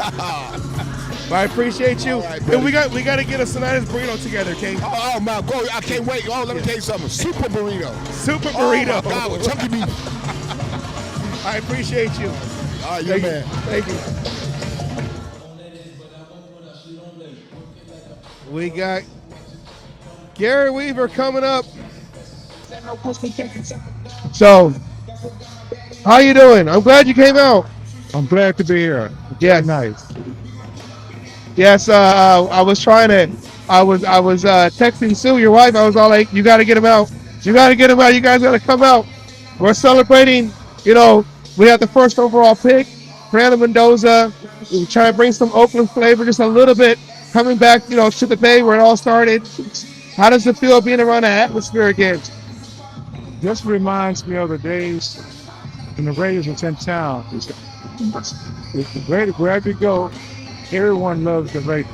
Speaker 1: I appreciate you.
Speaker 10: Right,
Speaker 1: and we got to get a Sonidas burrito together, okay?
Speaker 10: Oh man, go! I can't wait. Oh, let me tell you something. Super burrito.
Speaker 1: Super burrito.
Speaker 10: Oh my God, with chunky beef.
Speaker 1: I appreciate you.
Speaker 10: All right, you man.
Speaker 1: Thank you. We got Gary Weaver coming up. So, how you doing? I'm glad you came out.
Speaker 9: I'm glad to be here.
Speaker 1: Yeah,
Speaker 9: nice.
Speaker 1: Yes, I was texting Sue, your wife. I was all like, you got to get him out. You got to get him out. You guys got to come out. We're celebrating, you know, we have the first overall pick, Fernando Mendoza. We're trying to bring some Oakland flavor, just a little bit, coming back, you know, to the Bay where it all started. How does it feel being around that atmosphere again?
Speaker 9: This reminds me of the days when the Raiders was in town. Wherever you go, everyone loves the Raiders.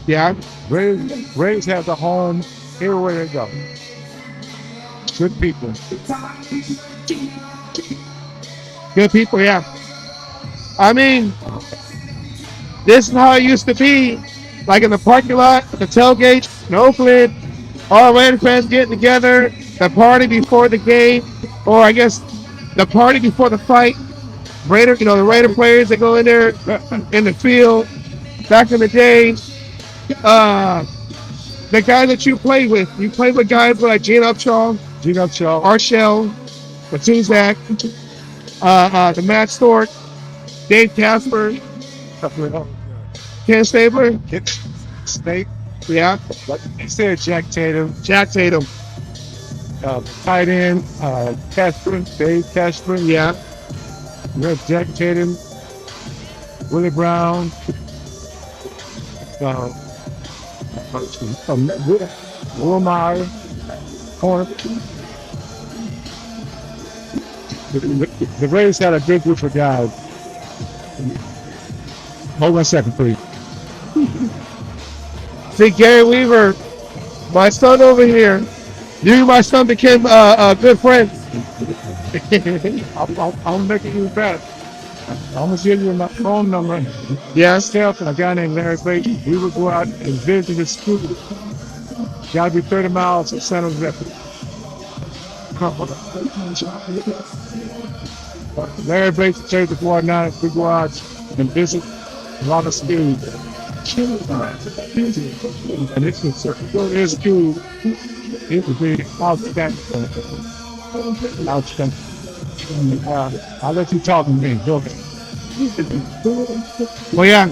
Speaker 1: Yeah.
Speaker 9: Raiders have the home everywhere they go. Good people.
Speaker 1: Good people, yeah. I mean, this is how it used to be, like in the parking lot, the tailgate in Oakland, all Raider fans getting together, the party before the game, or I guess the party before the fight. Raider, you know, the Raider players that go in there in the field. Back in the day, the guys that you played with guys like Gene Upshaw.
Speaker 9: Gino Shaw,
Speaker 1: Arshell, Batuzak, the Matt Stork, Dave Casper, Ken Stabler.
Speaker 9: Snake.
Speaker 1: Yeah.
Speaker 9: Like they said, Jack Tatum.
Speaker 1: Jack Tatum.
Speaker 9: Tight end, Casper, Dave Casper.
Speaker 1: Yeah.
Speaker 9: We have Jack Tatum, Willie Brown, Will Meyer, corner. The Rays had a good group of guys. Hold on a second, please.
Speaker 1: See, Gary Weaver, my son over here. You and my son became good friends.
Speaker 9: I'm making you bet. I'm gonna give you my phone number.
Speaker 1: Yes.
Speaker 9: Myself and a guy named Larry Clayton. We would go out and visit his school. Gotta be 30 miles from San Jose. Larry Bates changed the coordinates. We go out and visit a lot of schools. And it's go to his school. It would be outstanding. Outstanding. I'll let you talk to me. Okay.
Speaker 1: Well, yeah.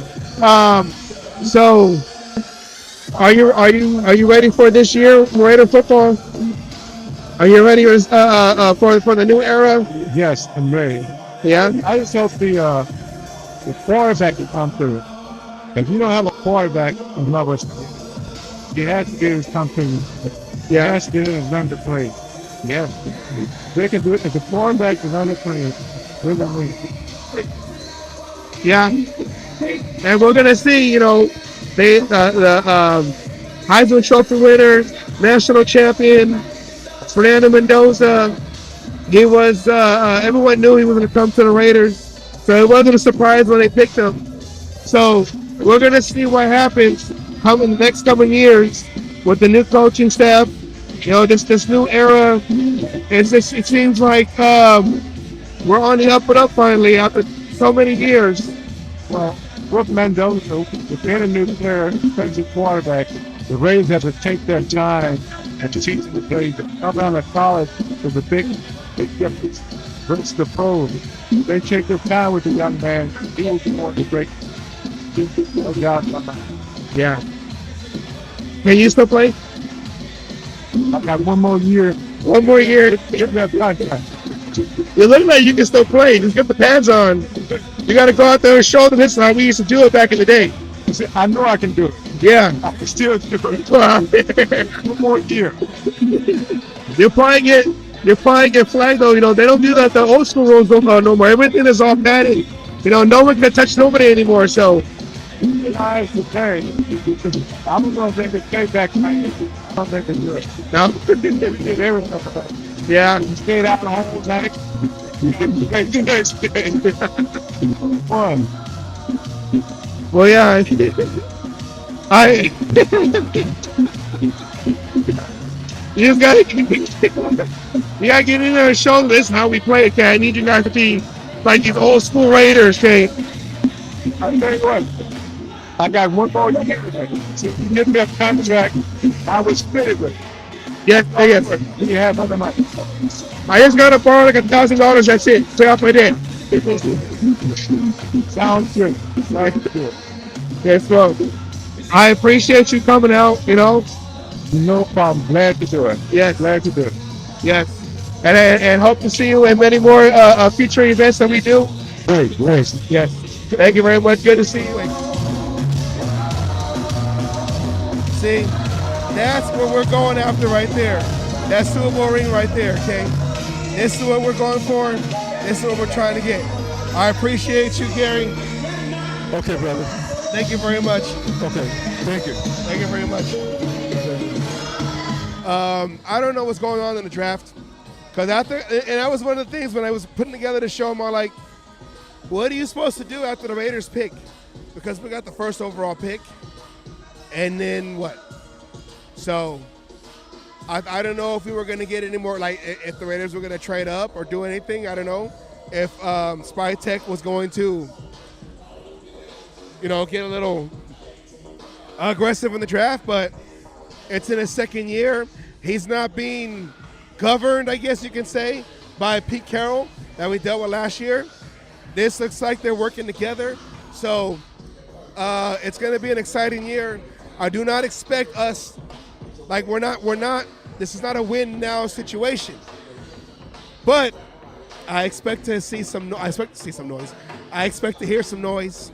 Speaker 1: So, are you ready for this year, Raider football? Are you ready for the new era?
Speaker 9: Yes, I'm ready.
Speaker 1: Yeah.
Speaker 9: I just hope the quarterback will come through. If you don't have a quarterback in love with you have to get his come through. You have to get his run to play. Yeah. They can do it if the quarterback is on the play. We're gonna win.
Speaker 1: Yeah. And we're gonna see, the Heisman Trophy winner, national champion, Fernando Mendoza. He was everyone knew he was gonna come to the Raiders, so it wasn't a surprise when they picked him. So we're gonna see what happens in the next coming years with the new coaching staff. This new era. It seems like we're on the up and up finally after so many years.
Speaker 9: Well, with Mendoza, with any new player, defensive quarterback, the Rays have to take their time and teach the players. Come out of college is a big difference versus the pros. They take their time with the young man. He will be more great. No doubt about that.
Speaker 1: Yeah. Can you still play?
Speaker 9: I got one more year.
Speaker 1: One more year.
Speaker 9: Get that contract.
Speaker 1: You look like you can still play. Just get the pads on. You got to go out there and show them. This is how we used to do it back in the day.
Speaker 9: I know I can do it.
Speaker 1: Yeah.
Speaker 9: I can still do it. One more year.
Speaker 1: You'll probably get flagged though. They don't do that. The old school rules don't go no more. Everything is all padded. No one can touch nobody anymore. So.
Speaker 9: I don't know if they can take back. I don't think they do it.
Speaker 1: No. Yeah.
Speaker 9: You stayed out the whole night. One.
Speaker 1: Well, yeah. You just gotta get in there and show them this is how we play. Okay, I need you guys to be like these old school Raiders. Okay.
Speaker 9: I'll tell you what. I got one more year. So if you give me a contract, I was fitted with it.
Speaker 1: Yes.
Speaker 9: You have other money.
Speaker 1: I just gotta borrow like $1,000. That's it. Pay off my debt.
Speaker 9: Sounds good. Sounds good.
Speaker 1: Yes, well, I appreciate you coming out.
Speaker 9: No problem. Glad to do it.
Speaker 1: Yes.
Speaker 9: Glad to do it.
Speaker 1: Yes. And hope to see you in many more future events that we do.
Speaker 9: Great.
Speaker 1: Yes. Thank you very much. Good to see you. See, that's what we're going after right there. That Super Bowl ring right there, okay? This is what we're going for. This is what we're trying to get. I appreciate you, Gary.
Speaker 9: Okay, brother.
Speaker 1: Thank you very much.
Speaker 9: Okay, thank you.
Speaker 1: Thank you very much. I don't know what's going on in the draft. And that was one of the things when I was putting together the show, I'm all like, what are you supposed to do after the Raiders pick? Because we got the first overall pick. And then what? So I don't know if we were going to get any more, like if the Raiders were going to trade up or do anything. I don't know. If Spy Tech was going to, get a little aggressive in the draft. But it's in his second year. He's not being governed, I guess you can say, by Pete Carroll that we dealt with last year. This looks like they're working together. So it's going to be an exciting year. I do not expect us, like we're not, this is not a win now situation. But I expect to see some noise. I expect to hear some noise,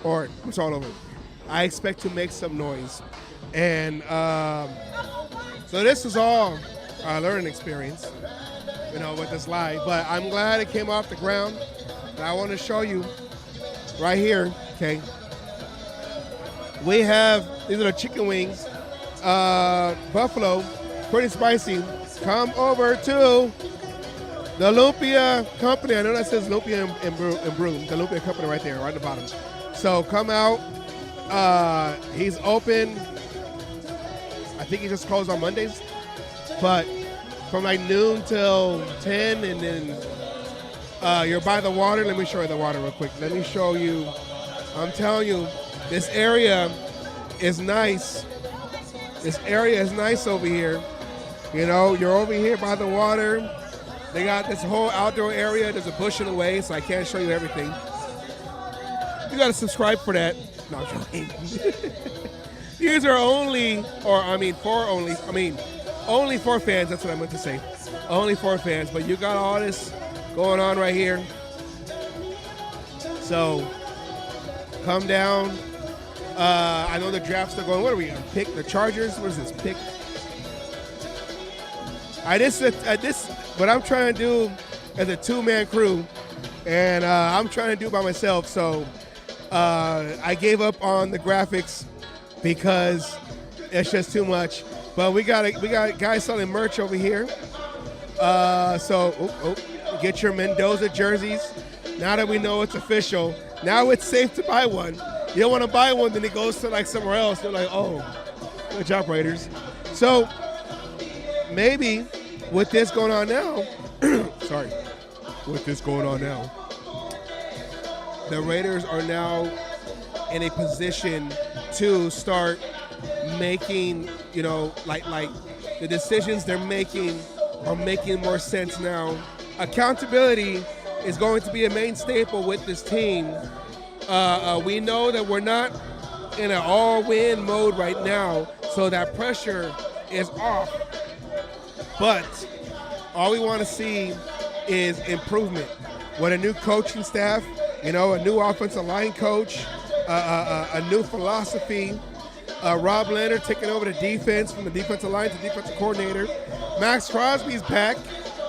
Speaker 1: or it's all over. I expect to make some noise. And so this is all a learning experience, with this live. But I'm glad it came off the ground. And I want to show you right here, okay? We have, these are the chicken wings. Buffalo, pretty spicy. Come over to the Lumpia Company. I know that says Lumpia and Broom. The Lumpia Company right there, right at the bottom. So come out. He's open. I think he just closed on Mondays. But from like noon till 10, and then you're by the water. Let me show you the water real quick. Let me show you. I'm telling you, this area is nice. This area is nice over here. You're over here by the water. They got this whole outdoor area. There's a bush in the way, so I can't show you everything. You got to subscribe for that. No, I'm joking. These are only for fans. That's what I meant to say. Only for fans. But you got all this going on right here. So come down. I know the draft's still going. What are we going to pick? The Chargers? What is this? Pick? What I'm trying to do as a two-man crew, and I'm trying to do it by myself. So I gave up on the graphics because it's just too much. But we got guys selling merch over here. So get your Mendoza jerseys. Now that we know it's official, now it's safe to buy one. You don't want to buy one, then it goes to like somewhere else. They're like, oh, good job, Raiders. So maybe with this going on now, the Raiders are now in a position to start making, like the decisions they're making are making more sense now. Accountability is going to be a main staple with this team. We know that we're not in an all-win mode right now, so that pressure is off. But all we want to see is improvement. With a new coaching staff, a new offensive line coach, a new philosophy, Rob Leonard taking over the defense from the defensive line to defensive coordinator. Max Crosby's back.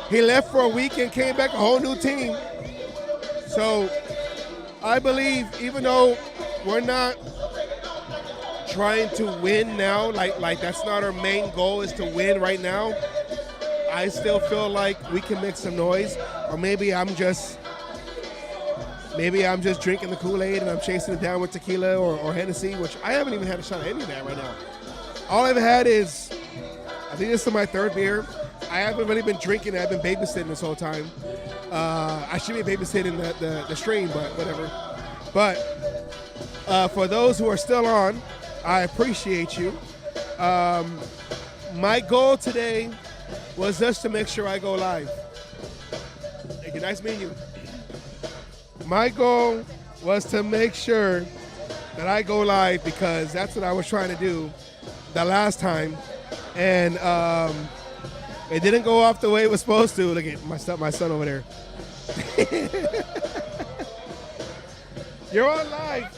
Speaker 1: He left for a week and came back a whole new team. So I believe, even though we're not trying to win now, like that's not our main goal, is to win right now, I still feel like we can make some noise. Or maybe I'm just drinking the Kool-Aid and I'm chasing it down with tequila or Hennessy, which I haven't even had a shot of any of that right now. All I've had is, I think this is my third beer. I haven't really been drinking. I've been babysitting this whole time. I should be babysitting the stream, but whatever. But for those who are still on, I appreciate you. My goal today was just to make sure I go live. Thank you. Nice meeting you. My goal was to make sure that I go live because that's what I was trying to do the last time. And it didn't go off the way it was supposed to. Look at my son over there. You're on live.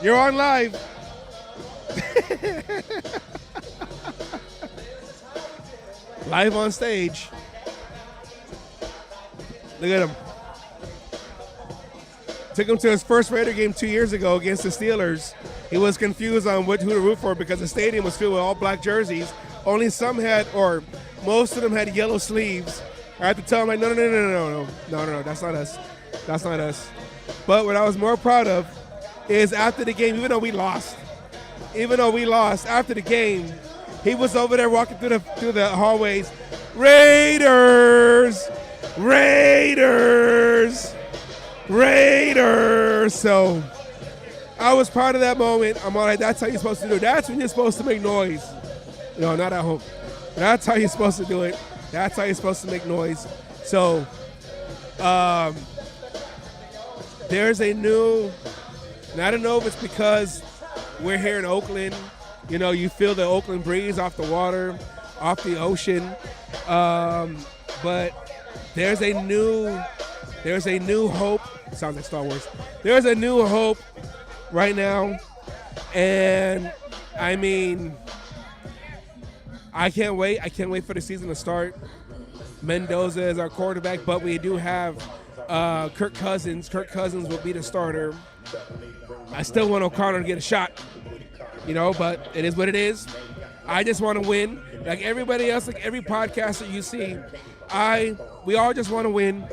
Speaker 1: You're on live. Live on stage. Look at him. Took him to his first Raider game 2 years ago against the Steelers. He was confused on who to root for because the stadium was filled with all black jerseys. Only some had, or most of them had yellow sleeves. I had to tell him, like, no, that's not us. That's not us. But what I was more proud of is after the game, even though we lost, after the game, he was over there walking through the hallways. Raiders! Raiders! Raiders! So I was proud of that moment. I'm all like, that's how you're supposed to do it. That's when you're supposed to make noise. No, not at home. That's how you're supposed to do it. That's how you're supposed to make noise. So there's a new, and I don't know if it's because we're here in Oakland. You know, you feel the Oakland breeze off the water, off the ocean. But there's a new hope. Sounds like Star Wars. There's a new hope right now. And I mean, I can't wait. I can't wait for the season to start. Mendoza is our quarterback, but we do have Kirk Cousins. Kirk Cousins will be the starter. I still want O'Connor to get a shot, you know, but it is what it is. I just want to win. Like everybody else, like every podcaster you see, we all just want to win.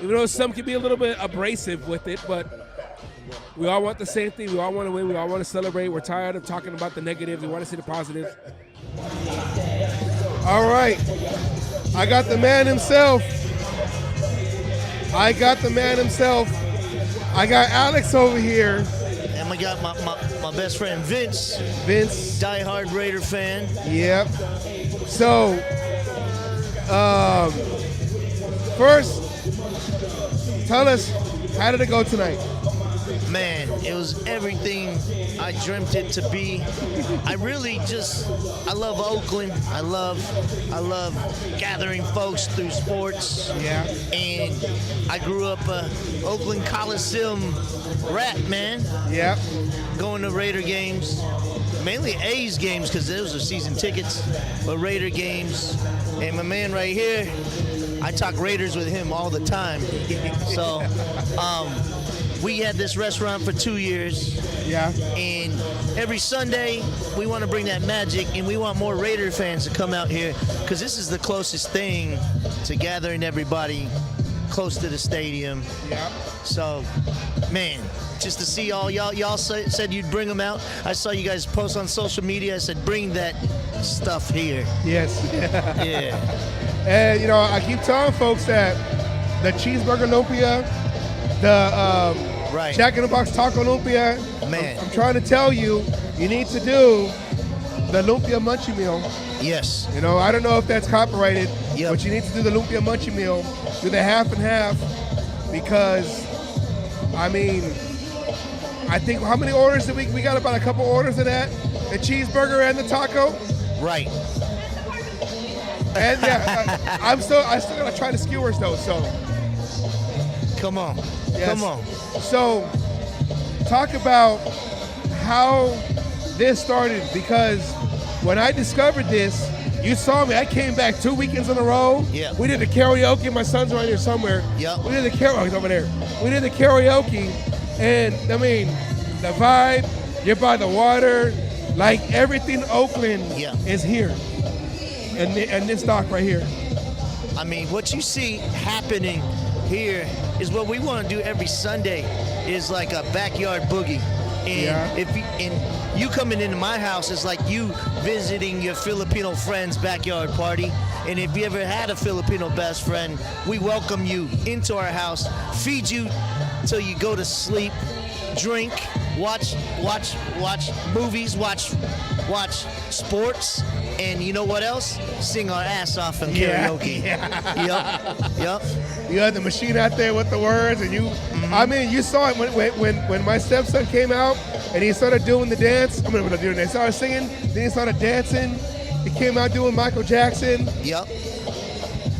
Speaker 1: Even though some can be a little bit abrasive with it, but we all want the same thing. We all want to win. We all want to celebrate. We're tired of talking about the negatives. We want to see the positives. All right. I got the man himself. I got Alex over here.
Speaker 11: And we got my best friend Vince. Diehard Raider fan.
Speaker 1: Yep. So, first, tell us, how did it go tonight?
Speaker 11: Man, it was everything I dreamt it to be. I love Oakland. I love gathering folks through sports.
Speaker 1: Yeah.
Speaker 11: And I grew up a Oakland Coliseum rat, man.
Speaker 1: Yeah.
Speaker 11: Going to Raider games, mainly A's games because those are season tickets, but Raider games. And my man right here, I talk Raiders with him all the time. So, we had this restaurant for 2 years.
Speaker 1: Yeah.
Speaker 11: And every Sunday, we want to bring that magic, and we want more Raider fans to come out here because this is the closest thing to gathering everybody close to the stadium.
Speaker 1: Yeah.
Speaker 11: So, man, just to see y'all said you'd bring them out. I saw you guys post on social media. I said, bring that stuff here.
Speaker 1: Yes.
Speaker 11: Yeah.
Speaker 1: And, you know, I keep telling folks that the cheeseburger lumpia, the Jack in the Box taco lumpia,
Speaker 11: man.
Speaker 1: I'm trying to tell you, you need to do the lumpia munchie meal.
Speaker 11: Yes.
Speaker 1: You know, I don't know if that's copyrighted,
Speaker 11: Yep.
Speaker 1: but you need to do the lumpia munchie meal, do the half and half, because, I mean, I think, how many orders did we got? About a couple orders of that, the cheeseburger and the taco.
Speaker 11: Right.
Speaker 1: And yeah, I still gotta try the skewers though. So
Speaker 11: come on,
Speaker 1: yes.
Speaker 11: Come on.
Speaker 1: So talk about how this started, because when I discovered this, you saw me. I came back 2 weekends in a row.
Speaker 11: Yeah.
Speaker 1: We did the karaoke. My son's right here somewhere.
Speaker 11: Yep.
Speaker 1: We did the karaoke. He's over there. We did the karaoke, and I mean, the vibe. You're by the water. Like everything Oakland is here. And this dock right here.
Speaker 11: I mean, what you see happening here is what we want to do every Sunday, is like a backyard boogie. And if you coming into my house, it's like you visiting your Filipino friend's backyard party. And if you ever had a Filipino best friend, we welcome you into our house, feed you till you go to sleep, drink, watch movies, watch sports, and you know what else? Sing our ass off in karaoke. Yep.
Speaker 1: You had the machine out there with the words, and you, I mean, you saw it when my stepson came out and he started doing the dance. They started singing, then he started dancing. He came out doing Michael Jackson.
Speaker 11: Yep.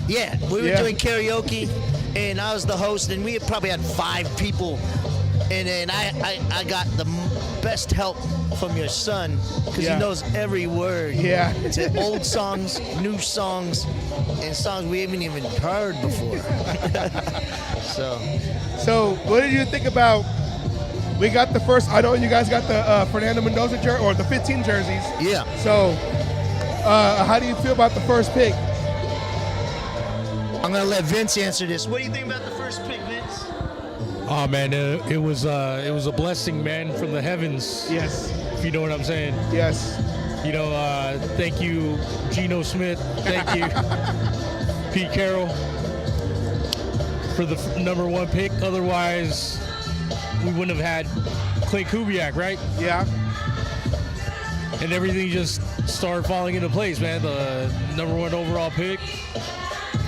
Speaker 11: Yeah, we were doing karaoke, and I was the host, and we probably had 5 people. And then I got the best help from your son, because he knows every word.
Speaker 1: Yeah.
Speaker 11: To old songs, new songs, and songs we haven't even heard before.
Speaker 1: So what did you think about? We got the first. I know you guys got the Fernando Mendoza jersey, or the 15 jerseys.
Speaker 11: Yeah.
Speaker 1: So how do you feel about the first pick?
Speaker 11: I'm gonna let Vince answer this. What do you think about the first pick, Vince?
Speaker 12: Oh man, it was a blessing, man, from the heavens.
Speaker 1: Yes.
Speaker 12: If you know what I'm saying.
Speaker 1: Yes.
Speaker 12: You know, thank you, Geno Smith. Thank you, Pete Carroll, for the number 1 pick. Otherwise, we wouldn't have had Clay Kubiak, right?
Speaker 1: Yeah.
Speaker 12: And everything just started falling into place, man. The number 1 overall pick,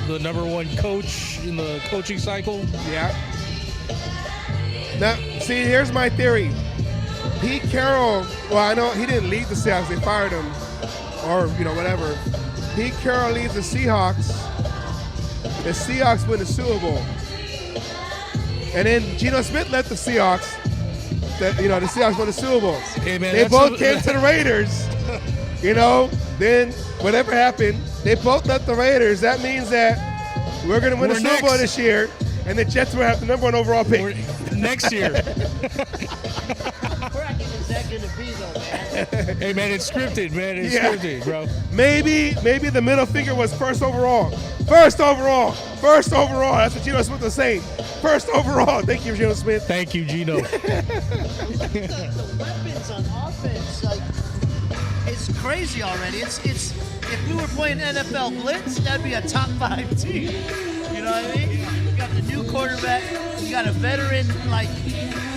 Speaker 12: the number one coach in the coaching cycle.
Speaker 1: Yeah. Now, see, here's my theory. Pete Carroll, well, I know he didn't leave the Seahawks. They fired him, or, whatever. Pete Carroll leaves the Seahawks. The Seahawks win the Super Bowl. And then Geno Smith left the Seahawks. The Seahawks won the Super Bowl.
Speaker 12: Hey, man,
Speaker 1: they both came to the Raiders. Then whatever happened, they both left the Raiders. That means that we're going to win the Super Bowl this year, and the Jets will have the number 1 overall pick.
Speaker 12: Next year.
Speaker 11: bracket is that going to be, though, man?
Speaker 12: Hey, man, it's scripted, man. It's scripted, bro.
Speaker 1: Maybe the middle finger was first overall. First overall. First overall. That's what Geno Smith was saying. First overall. Thank you, Geno Smith.
Speaker 12: Thank you, Geno.
Speaker 11: The weapons on offense, like, it's crazy already. It's if we were playing NFL Blitz, that'd be a top 5 team. You know what I mean? You got the new quarterback. You got a veteran like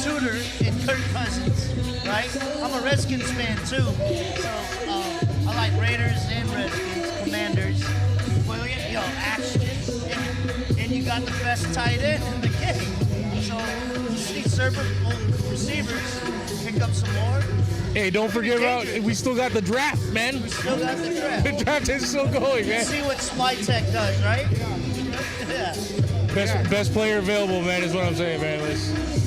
Speaker 11: tutor in Kirk Cousins, right? I'm a Redskins fan too, so I like Raiders and Redskins, Commanders. Well, Ashton, and you got the best tight end in the game. So these receivers pick up some more.
Speaker 12: Hey, don't forget about, we still got the draft, man.
Speaker 11: We still got the draft.
Speaker 12: The draft is still going, man.
Speaker 11: See what Spytech does, right? Yeah.
Speaker 12: Best player available, man, is what I'm saying, man.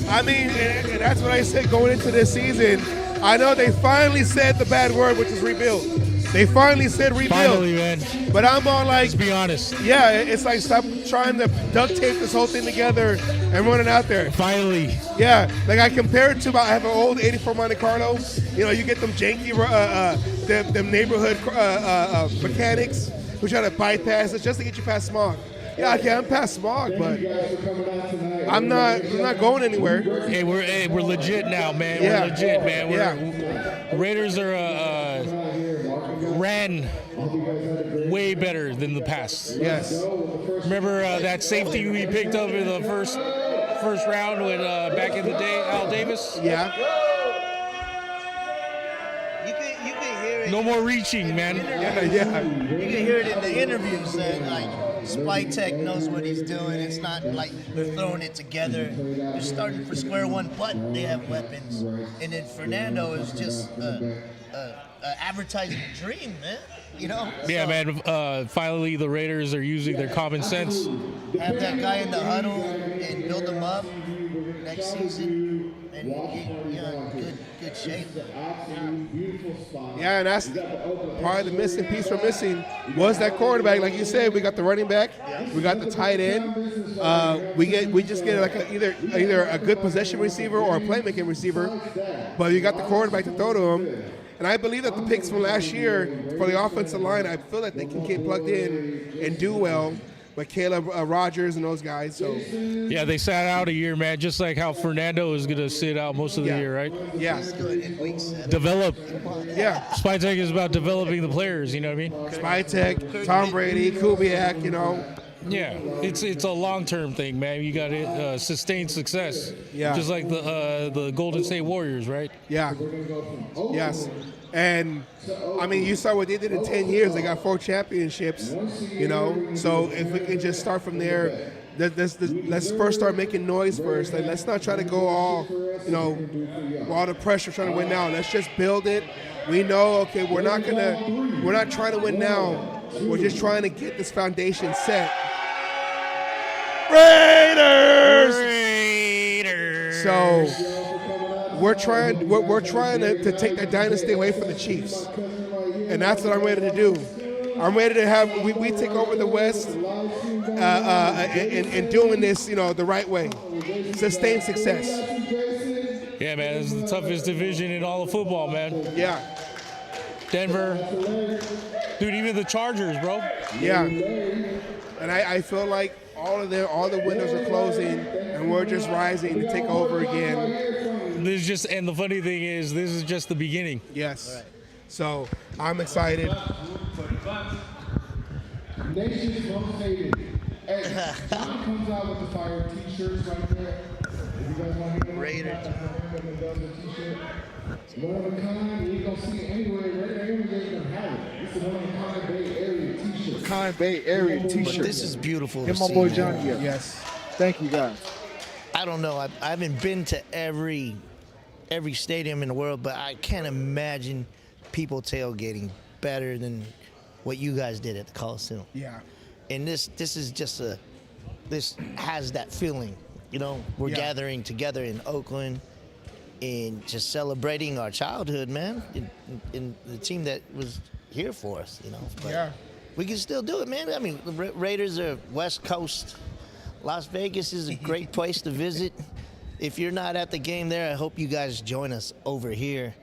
Speaker 1: I mean, and that's what I said going into this season. I know they finally said the bad word, which is rebuild. They finally said rebuild.
Speaker 12: Finally, man.
Speaker 1: But I'm all like,
Speaker 12: let's be honest.
Speaker 1: Yeah, it's like stop trying to duct tape this whole thing together and run it out there.
Speaker 12: Finally.
Speaker 1: Yeah, like I compare it to, I have an old 84 Monte Carlo. You get them janky, them neighborhood mechanics who try to bypass it just to get you past smog. Yeah, okay, I'm past smog, but I'm not going anywhere.
Speaker 12: Hey, we're legit now, man.
Speaker 1: Yeah.
Speaker 12: We're legit, man. Raiders are ran way better than the past.
Speaker 1: Yes.
Speaker 12: Remember that safety we picked up in the first round with back in the day, Al Davis?
Speaker 1: Yeah.
Speaker 11: You can hear it.
Speaker 12: No more reaching, man.
Speaker 1: Yeah.
Speaker 11: You can hear it in the interviews that Spytech knows what he's doing. It's not like they're throwing it together. They're starting from square one, but they have weapons. And then Fernando is just an advertising dream, man.
Speaker 12: Yeah, man. Finally, the Raiders are using their common sense.
Speaker 11: Have that guy in the huddle and build him up next season, and good shape.
Speaker 1: Yeah, and that's part of the missing piece we're missing was that quarterback. Like you said, we got the running back, we got the tight end. We just get like either a good possession receiver or a playmaking receiver, but you got the quarterback to throw to him. And I believe that the picks from last year for the offensive line, I feel that they can get plugged in and do well. But Caleb Rogers and those guys, so.
Speaker 12: Yeah, they sat out a year, man, just like how Fernando is going to sit out most of the year, right?
Speaker 1: Yeah.
Speaker 12: Develop.
Speaker 1: Yeah.
Speaker 12: Spytech is about developing the players, you know what I mean?
Speaker 1: Spytech, Tom Brady, Kubiak,
Speaker 12: Yeah, it's a long-term thing, man. You got to sustain success.
Speaker 1: Yeah.
Speaker 12: Just like the Golden State Warriors, right?
Speaker 1: Yeah. Yes. And, I mean, you saw what they did in 10 years. They got 4 championships, So if we can just start from there, let's first start making noise first. Like, let's not try to go all the pressure trying to win now. Let's just build it. We know, okay, we're not trying to win now. We're just trying to get this foundation set. Raiders! So we're trying to take that dynasty away from the Chiefs, and that's what I'm ready to do. I'm ready to have we take over the West and doing this the right way, sustain success.
Speaker 12: Yeah, man, this is the toughest division in all of football, man.
Speaker 1: Yeah.
Speaker 12: Denver, dude, even the Chargers, bro.
Speaker 1: Yeah, and I feel like all the windows are closing, and we're just rising to take over again.
Speaker 12: And the funny thing is, this is just the beginning.
Speaker 1: Yes. Right. So I'm excited.
Speaker 3: Nation's motivated. Hey, John comes out with the fire t-shirts right there.
Speaker 11: Raiders.
Speaker 3: One of a kind, you ain't gonna see it anywhere. Everywhere you gonna have it. This is one of a kind Bay Area t-shirt.
Speaker 10: Kind Bay Area t-shirt.
Speaker 11: But this is beautiful.
Speaker 10: Give
Speaker 11: to
Speaker 10: my
Speaker 11: see,
Speaker 10: boy
Speaker 11: man.
Speaker 10: Johnny here.
Speaker 1: Yes.
Speaker 10: Thank you, guys.
Speaker 11: I don't know. I haven't been to every stadium in the world, but I can't imagine people tailgating better than what you guys did at the Coliseum.
Speaker 1: Yeah.
Speaker 11: And this is just this has that feeling. You know, we're gathering together in Oakland and just celebrating our childhood, man, in the team that was here for us, you know. But we can still do it, man. I mean, the Raiders are West Coast. Las Vegas is a great place to visit. If you're not at the game there, I hope you guys join us over here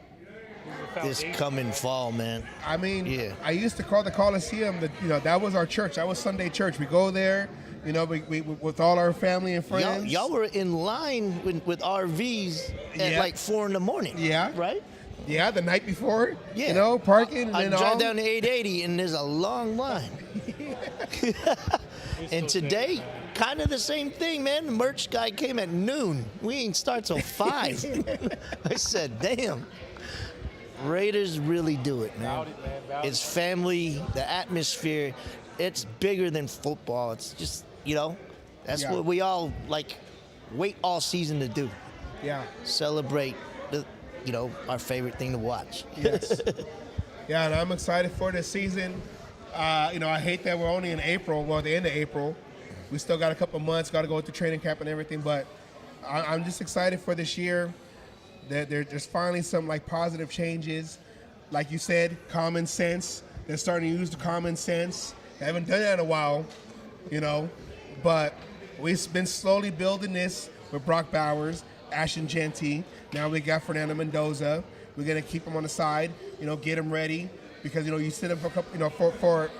Speaker 11: this coming fall, man.
Speaker 1: I mean, I used to call the Coliseum, that was our church. That was Sunday church. We go there, we with all our family and friends.
Speaker 11: Y'all were in line with RVs at like 4 in the morning.
Speaker 1: Yeah.
Speaker 11: Right?
Speaker 1: Yeah, the night before.
Speaker 11: Yeah.
Speaker 1: Parking.
Speaker 11: I
Speaker 1: and
Speaker 11: drive
Speaker 1: all.
Speaker 11: down to 880 and there's a long line. And today, kind of the same thing, man. The merch guy came at noon. We ain't start till 5. I said, damn. Raiders really do it, man. It's family, the atmosphere. It's bigger than football. It's just, that's what we all wait all season to do.
Speaker 1: Yeah.
Speaker 11: Celebrate our favorite thing to watch.
Speaker 1: Yes. Yeah, and I'm excited for this season. I hate that we're only in April, the end of April. We still got a couple months, got to go through training camp and everything, but I'm just excited for this year. There's finally some positive changes. Like you said, common sense. They're starting to use the common sense. They haven't done that in a while, but we've been slowly building this with Brock Bowers, Ashton Genty. Now we got Fernando Mendoza. We're going to keep him on the side, get him ready because, you sit him for a couple, for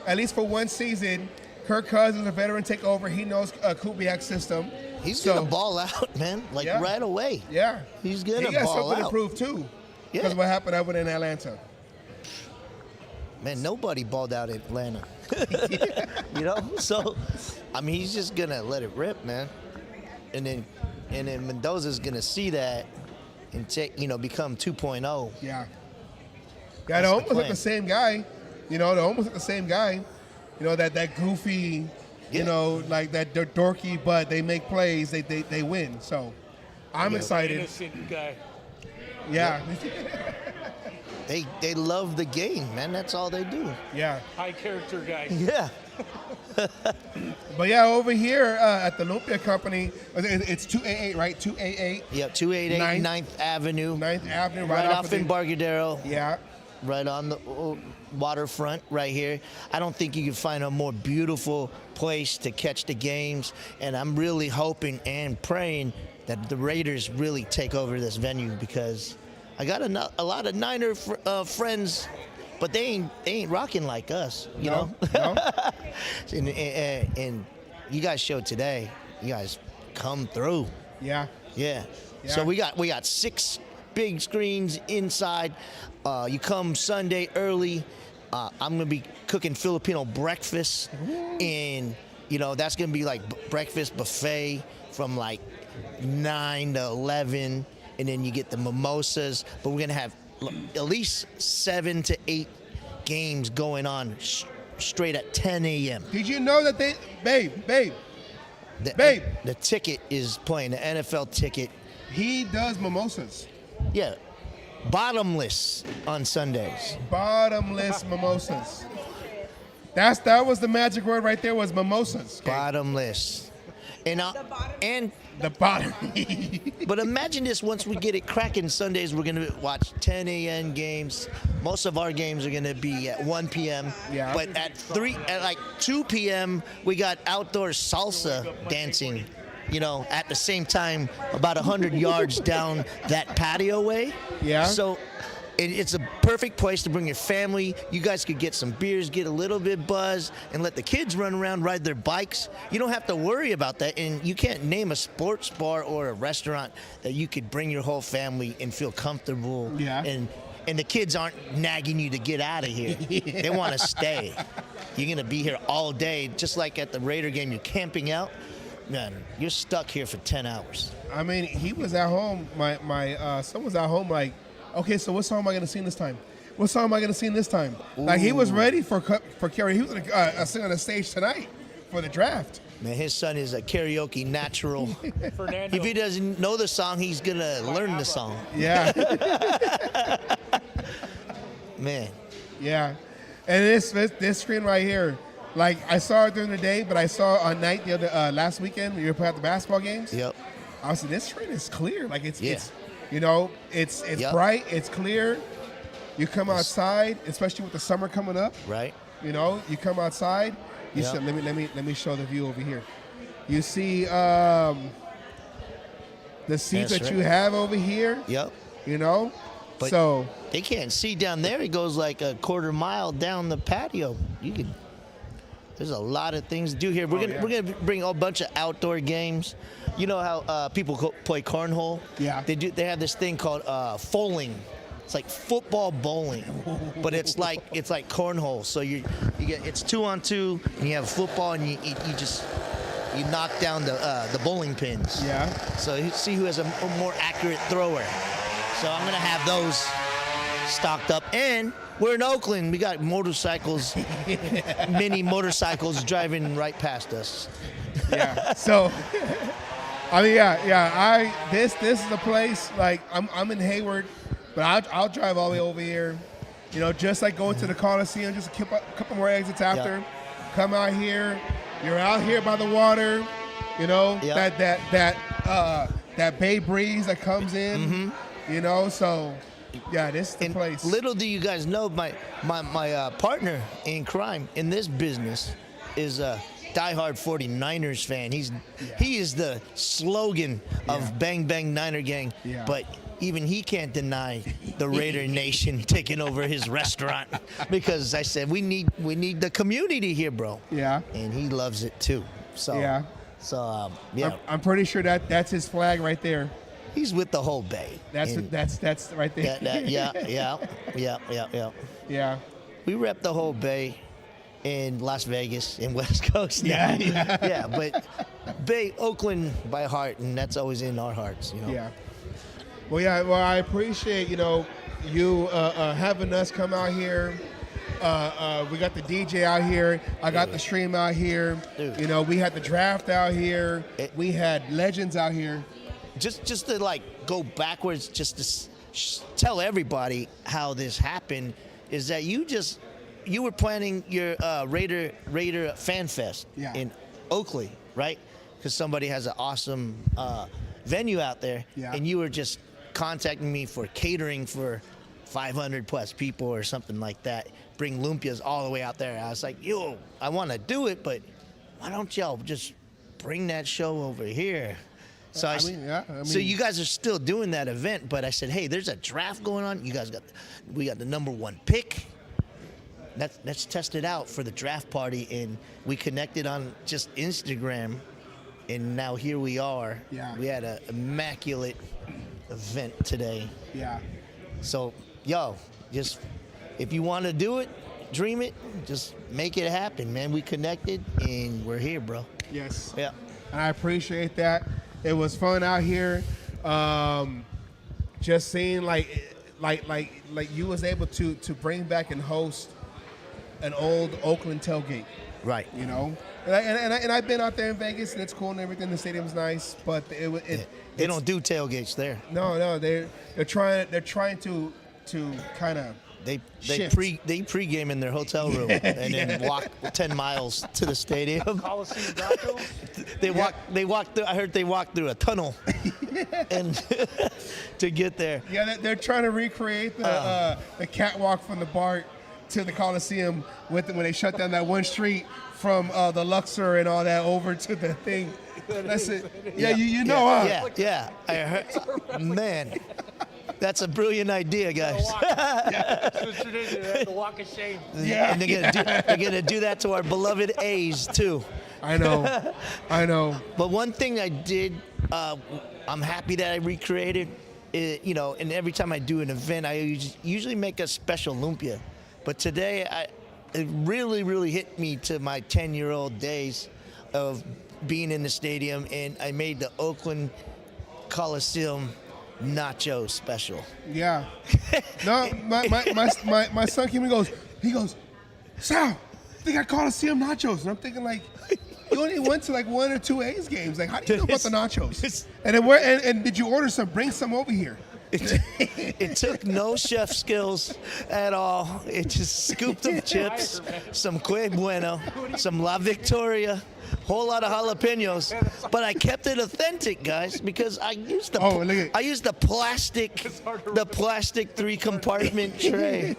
Speaker 1: at least for one season. Kirk Cousins, a veteran, take over. He knows Kubiak's system.
Speaker 11: He's going to ball out, man, right away.
Speaker 1: Yeah.
Speaker 11: He's going to ball out.
Speaker 1: He got something to prove, too, because of what happened over in Atlanta.
Speaker 11: Man, nobody balled out in Atlanta. So, I mean, he's just going to let it rip, man. And then Mendoza's going to see that and become 2.0.
Speaker 1: Yeah. Yeah, they're almost like the same guy. They're almost like the same guy. That goofy, like that dorky, but they make plays, they win. So I'm excited.
Speaker 12: Innocent guy.
Speaker 1: Yeah.
Speaker 11: They love the game, man. That's all they do.
Speaker 1: Yeah.
Speaker 12: High character guy.
Speaker 11: Yeah.
Speaker 1: But yeah, over here at the Lumpia Company, it's 288, right? 288.
Speaker 11: Yeah, 288 9th Avenue.
Speaker 1: 9th Avenue,
Speaker 11: right off in Embarcadero.
Speaker 1: Yeah.
Speaker 11: Right on the waterfront right here. I don't think you can find a more beautiful place to catch the games, and I'm really hoping and praying that the Raiders really take over this venue because I got a lot of Niner friends, but they ain't rocking like us, you know?
Speaker 1: No.
Speaker 11: and you guys showed today. You guys come through.
Speaker 1: Yeah.
Speaker 11: So we got 6 big screens inside. You come Sunday early. I'm gonna be cooking Filipino breakfast, and that's gonna be breakfast buffet from 9 to 11, and then you get the mimosas. But we're gonna have at least 7 to 8 games going on straight at 10 a.m.
Speaker 1: Did you know that babe?
Speaker 11: The ticket is playing, the NFL ticket.
Speaker 1: He does mimosas.
Speaker 11: Yeah. Bottomless on Sundays.
Speaker 1: Bottomless mimosas. That was the magic word right there, was mimosas. Okay.
Speaker 11: Bottomless. And
Speaker 1: the bottom.
Speaker 11: But imagine this, once we get it cracking Sundays, we're going to watch 10 a.m. games. Most of our games are going to be at 1 p.m.
Speaker 1: Yeah.
Speaker 11: But at 2 p.m., we got outdoor salsa dancing, at the same time, about 100 yards down that patio way.
Speaker 1: Yeah.
Speaker 11: So it's a perfect place to bring your family. You guys could get some beers, get a little bit buzzed, and let the kids run around, ride their bikes. You don't have to worry about that, and you can't name a sports bar or a restaurant that you could bring your whole family and feel comfortable.
Speaker 1: Yeah.
Speaker 11: And the kids aren't nagging you to get out of here.
Speaker 1: Yeah.
Speaker 11: They want to stay. You're going to be here all day, just like at the Raider game. You're camping out. man, you're stuck here for 10 hours.
Speaker 1: I mean, he was at home. My son was at home. Like, okay, so what song am I gonna sing this time? What song am I gonna sing this time? Like, he was ready for karaoke. He was gonna sing on the stage tonight for the draft.
Speaker 11: Man, his son is a karaoke natural.
Speaker 12: Fernando.
Speaker 11: If he doesn't know the song, he's gonna learn the song.
Speaker 1: Yeah.
Speaker 11: Man.
Speaker 1: Yeah. And this screen right here, like, I saw it during the day, but I saw on night the other last weekend when you were playing at the basketball games.
Speaker 11: Yep.
Speaker 1: I was like, this screen is clear. Like, it's
Speaker 11: Yeah.
Speaker 1: it's bright, it's clear. You come outside, especially with the summer coming up.
Speaker 11: Right.
Speaker 1: You come outside. You
Speaker 11: Yep.
Speaker 1: see, let me show the view over here. You see the seats
Speaker 11: That's
Speaker 1: that you
Speaker 11: right.
Speaker 1: have over here.
Speaker 11: Yep. But
Speaker 1: So
Speaker 11: they can't see down there. It goes like a quarter mile down the patio. There's a lot of things to do here. We're gonna bring a bunch of outdoor games. You know how people play cornhole?
Speaker 1: Yeah.
Speaker 11: They have this thing called bowling. It's like football bowling, but it's like cornhole. So it's 2-on-2, and you have football, and you knock down the bowling pins.
Speaker 1: Yeah.
Speaker 11: So you see who has a more accurate thrower. So I'm gonna have those stocked up, and we're in Oakland. We got motorcycles, mini motorcycles driving right past us.
Speaker 1: Yeah. So I mean, this is the place. Like, I'm in Hayward, but I'll drive all the way over here. Just like going to the Coliseum, just a couple more exits after.
Speaker 11: Yeah.
Speaker 1: Come out here. You're out here by the water.
Speaker 11: Yeah.
Speaker 1: That bay breeze that comes in. So yeah, this is the place.
Speaker 11: Little do you guys know, my partner in crime in this business is a diehard 49ers fan. He is the slogan of Bang Bang Niner Gang.
Speaker 1: Yeah.
Speaker 11: But even he can't deny the Raider Nation taking over his restaurant, because I said we need the community here, bro.
Speaker 1: Yeah.
Speaker 11: And he loves it too. So
Speaker 1: Yeah.
Speaker 11: So yeah,
Speaker 1: I'm pretty sure that's his flag right there.
Speaker 11: he's with the whole Bay.
Speaker 1: That's right there.
Speaker 11: Yeah.
Speaker 1: Yeah.
Speaker 11: We rep the whole Bay in Las Vegas and West Coast.
Speaker 1: Yeah.
Speaker 11: Yeah, but Bay, Oakland by heart, and that's always in our hearts.
Speaker 1: Yeah. Well, I appreciate you having us come out here. We got the DJ out here. I got the stream out here.
Speaker 11: Dude.
Speaker 1: We had the draft out here. We had legends out here.
Speaker 11: Just to go backwards, just to tell everybody how this happened, is that you were planning your Raider Fan Fest in Oakley, right? Because somebody has an awesome venue out there, and you were just contacting me for catering for 500 plus people or something like that. Bring Lumpias all the way out there. I was like, yo, I want to do it, but why don't y'all just bring that show over here? So so you guys are still doing that event, but I said, hey, there's a draft going on. We got the number 1 pick. Let's test it out for the draft party, and we connected on just Instagram, and now here we are.
Speaker 1: Yeah.
Speaker 11: We had an immaculate event today.
Speaker 1: Yeah.
Speaker 11: So, just if you want to do it, dream it, just make it happen, man. We connected, and we're here, bro.
Speaker 1: Yes.
Speaker 11: Yeah.
Speaker 1: And I appreciate that. It was fun out here. Just seeing like you was able to bring back and host an old Oakland tailgate.
Speaker 11: Right.
Speaker 1: And I've been out there in Vegas, and it's cool and everything. The stadium's nice, but
Speaker 11: they don't do tailgates there.
Speaker 1: No, they're trying to kind of
Speaker 11: They
Speaker 1: shift.
Speaker 11: pregame in their hotel room and then walk 10 miles to the stadium.
Speaker 12: Coliseum Bronco?
Speaker 11: They walk through. I heard they walked through a tunnel, and to get there.
Speaker 1: Yeah, they're trying to recreate the catwalk from the BART to the Coliseum when they shut down that one street from the Luxor and all that over to the thing. That's it. Yeah, you know, huh?
Speaker 11: Yeah. I heard, man. That's a brilliant idea, guys.
Speaker 12: The walk of shame.
Speaker 1: Yeah.
Speaker 11: And they're gonna do that to our beloved A's too.
Speaker 1: I know.
Speaker 11: But one thing I did, I'm happy that I recreated. And every time I do an event, I usually make a special lumpia. But today, it really, really hit me to my 10-year-old days of being in the stadium, and I made the Oakland Coliseum nacho special.
Speaker 1: Yeah. No, my son came and he goes, Sal, they got Coliseum nachos. And I'm thinking like, you only went to like 1 or 2 A's games. Like, how do you know about the nachos? And and did you order some? Bring some over here.
Speaker 11: It took no chef skills at all. It just scooped of chips, some Que Bueno, some La Victoria, whole lot of jalapenos. But I kept it authentic, guys, because I used the plastic 3-compartment tray.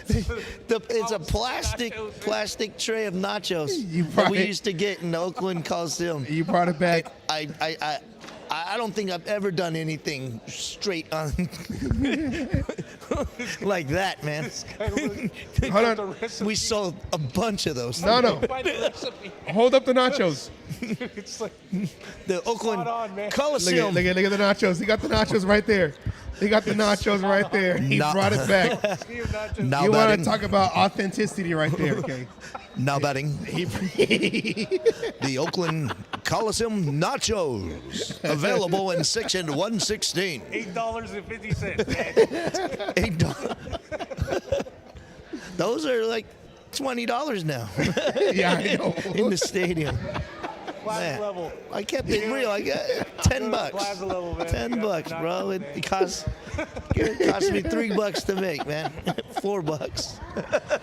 Speaker 11: It's a plastic tray of nachos that we used to get in the Oakland Coliseum.
Speaker 1: You brought it back.
Speaker 11: I don't think I've ever done anything straight on like that, man.
Speaker 1: Hold on.
Speaker 11: We sold a bunch of those.
Speaker 1: No. Hold up the nachos.
Speaker 11: It's like the Oakland Coliseum.
Speaker 1: Look at the nachos. He got the nachos right there. He got the nachos right there. He brought it back. You want to talk about authenticity right there, okay?
Speaker 11: Now batting, the Oakland Coliseum nachos, available in section 116.
Speaker 12: $8.50.
Speaker 11: $8. Those are like $20 now.
Speaker 1: Yeah, I know.
Speaker 11: In the stadium. Man,
Speaker 12: level.
Speaker 11: I kept it real. I got $10.
Speaker 12: Plaza level, man.
Speaker 11: $10, bro. It cost me $3 to make, man. $4.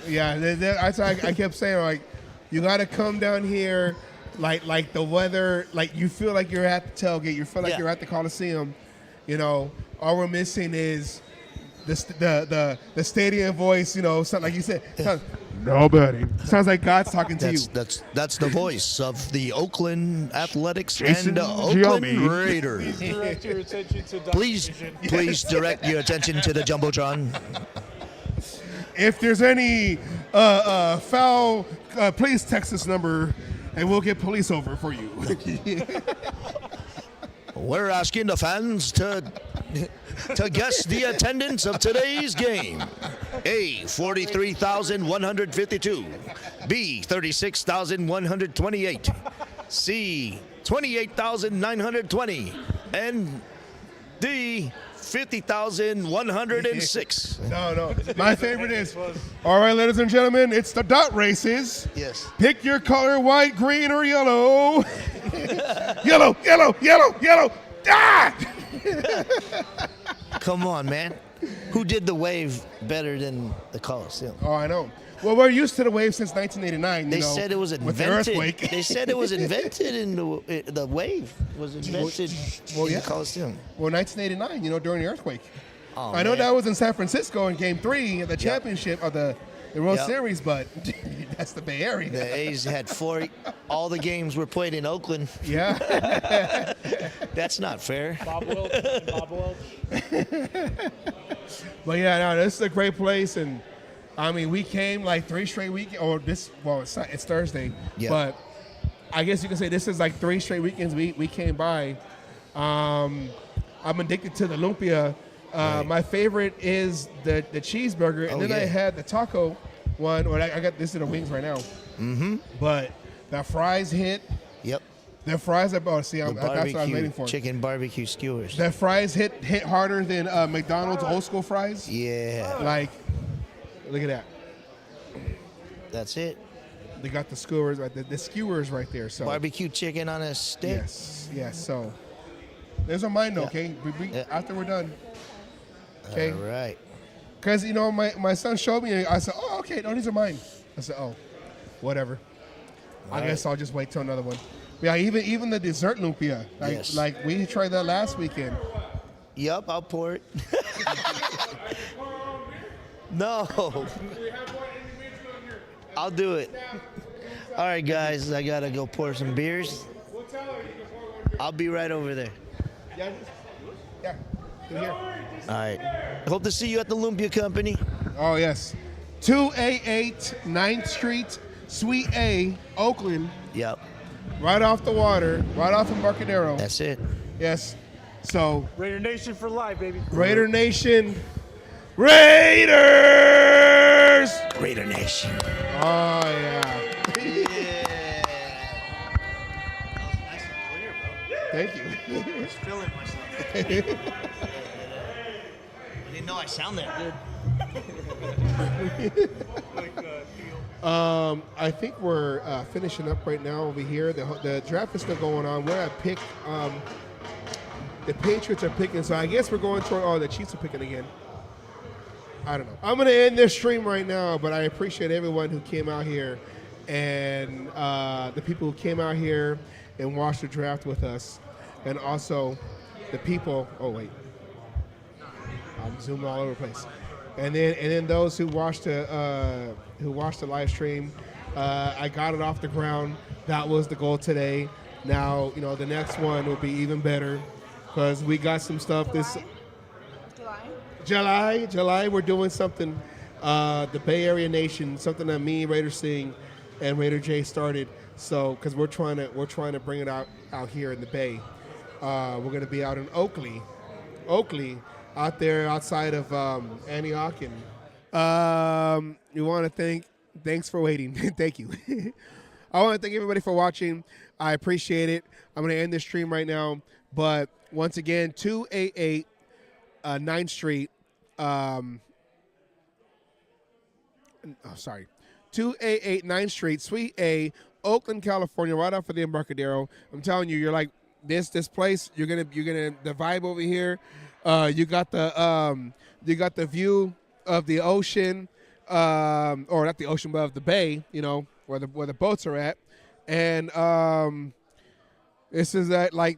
Speaker 1: Yeah, that's why I kept saying, like, you got to come down here, like the weather, like you feel like you're at the tailgate, you feel like you're at the Coliseum. You know, all we're missing is the stadium voice. You know, something like you said. Nobody. Sounds like God's talking to you.
Speaker 11: That's the voice of the Oakland Athletics
Speaker 1: Jason
Speaker 11: and the Oakland
Speaker 1: Giambi.
Speaker 11: Raiders.
Speaker 12: Direct your attention to
Speaker 11: Please direct your attention to the Jumbotron.
Speaker 1: If there's any foul, please text this number, and we'll get police over for you.
Speaker 11: We're asking the fans to guess the attendance of today's game. A, 43,152. B, 36,128. C, 28,920. And D, 50,106.
Speaker 1: No. My favorite is, all right, ladies and gentlemen, it's the dot races.
Speaker 11: Yes.
Speaker 1: Pick your color, white, green, or yellow. Yellow, yellow, yellow, yellow. Ah!
Speaker 11: Come on, man. Who did the wave better than the Coliseum?
Speaker 1: Oh, I know. Well, we're used to the wave since 1989.
Speaker 11: They said it was
Speaker 1: with
Speaker 11: invented.
Speaker 1: the earthquake.
Speaker 11: They said it was invented in the wave was invented in the Coliseum.
Speaker 1: Well, 1989, during the earthquake.
Speaker 11: Oh,
Speaker 1: I know
Speaker 11: man.
Speaker 1: that was in San Francisco in Game 3 of the championship of the World
Speaker 11: Yep.
Speaker 1: Series, but that's the Bay Area.
Speaker 11: The A's had 4. All the games were played in Oakland.
Speaker 1: Yeah.
Speaker 11: That's not fair.
Speaker 12: Bob Welch.
Speaker 1: But yeah, no, this is a great place, and I mean, we came like 3 straight weekends, or it's Thursday,
Speaker 11: Yeah.
Speaker 1: but I guess you can say this is like 3 straight weekends we came by. I'm addicted to the Lumpia.
Speaker 11: Right.
Speaker 1: My favorite is the cheeseburger, and then I had the taco one, or I got this in the wings right now.
Speaker 11: Mm-hmm.
Speaker 1: But the fries hit.
Speaker 11: Yep.
Speaker 1: The fries are that's what I was waiting for.
Speaker 11: Chicken barbecue skewers.
Speaker 1: The fries hit harder than McDonald's old school fries.
Speaker 11: Yeah.
Speaker 1: Like, look at that.
Speaker 11: That's it.
Speaker 1: They got the skewers, the skewers right there. So
Speaker 11: Barbecue chicken on a stick.
Speaker 1: yes. So there's a mine though, okay? After we're done, okay?
Speaker 11: All right.
Speaker 1: Because my son showed me, I said, oh, okay, no, these are mine. I said, oh, whatever. I guess I'll just wait till another one. Yeah, even the dessert lumpia, like we tried that last weekend.
Speaker 11: Yup, I'll pour it. No. I'll do it. All right, guys, I gotta go pour some beers. I'll be right over there.
Speaker 1: Yeah, through here.
Speaker 11: All right. Hope to see you at the Lumpia Company.
Speaker 1: Oh, yes. 288 9th Street, Suite A, Oakland.
Speaker 11: Yep.
Speaker 1: Right off the water, right off Embarcadero.
Speaker 11: That's it.
Speaker 1: Yes. So,
Speaker 12: Raider Nation for life, baby.
Speaker 1: Raider Nation. Raiders!
Speaker 11: Raider Nation.
Speaker 1: Oh, yeah. Thank you.
Speaker 11: Just feeling myself. I didn't know I sound that good.
Speaker 1: I think we're finishing up right now over here. The draft is still going on. We're at pick. The Patriots are picking, so I guess we're going toward. Oh, the Chiefs are picking again. I don't know. I'm going to end this stream right now, but I appreciate everyone who came out here and the people who came out here and watched the draft with us, and also the people. Oh wait, I'm zooming all over the place. And then those who watched the live stream. I got it off the ground. That was the goal today. Now the next one will be even better because we got some stuff this July. We're doing something. The Bay Area Nation, something that me, Raider Singh, and Raider J started. So because we're trying to bring it out here in the Bay. We're going to be out in Oakley, out there outside of Antioch, and we want to thanks for waiting. Thank you. I want to thank everybody for watching. I appreciate it. I'm going to end this stream right now, but once again, 288 9th Street. 288 9th Street, Suite A, Oakland, California, right off of the Embarcadero. I'm telling you, you're like this place. You're gonna the vibe over here. You got the view of the ocean, or not the ocean, but of the bay. Where the boats are at, and this is that and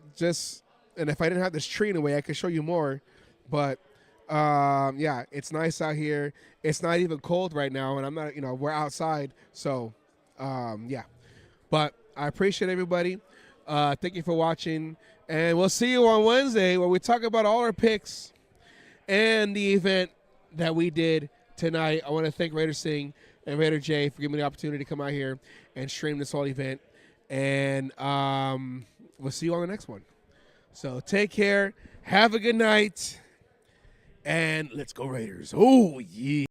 Speaker 1: if I didn't have this tree in a way, I could show you more, but. Yeah, it's nice out here. It's not even cold right now, and I'm not, we're outside. So, yeah. But I appreciate everybody. Thank you for watching, and we'll see you on Wednesday where we talk about all our picks and the event that we did tonight. I want to thank Raider Singh and Raider J for giving me the opportunity to come out here and stream this whole event, and we'll see you on the next one. So take care. Have a good night. And let's go Raiders. Oh, yeah.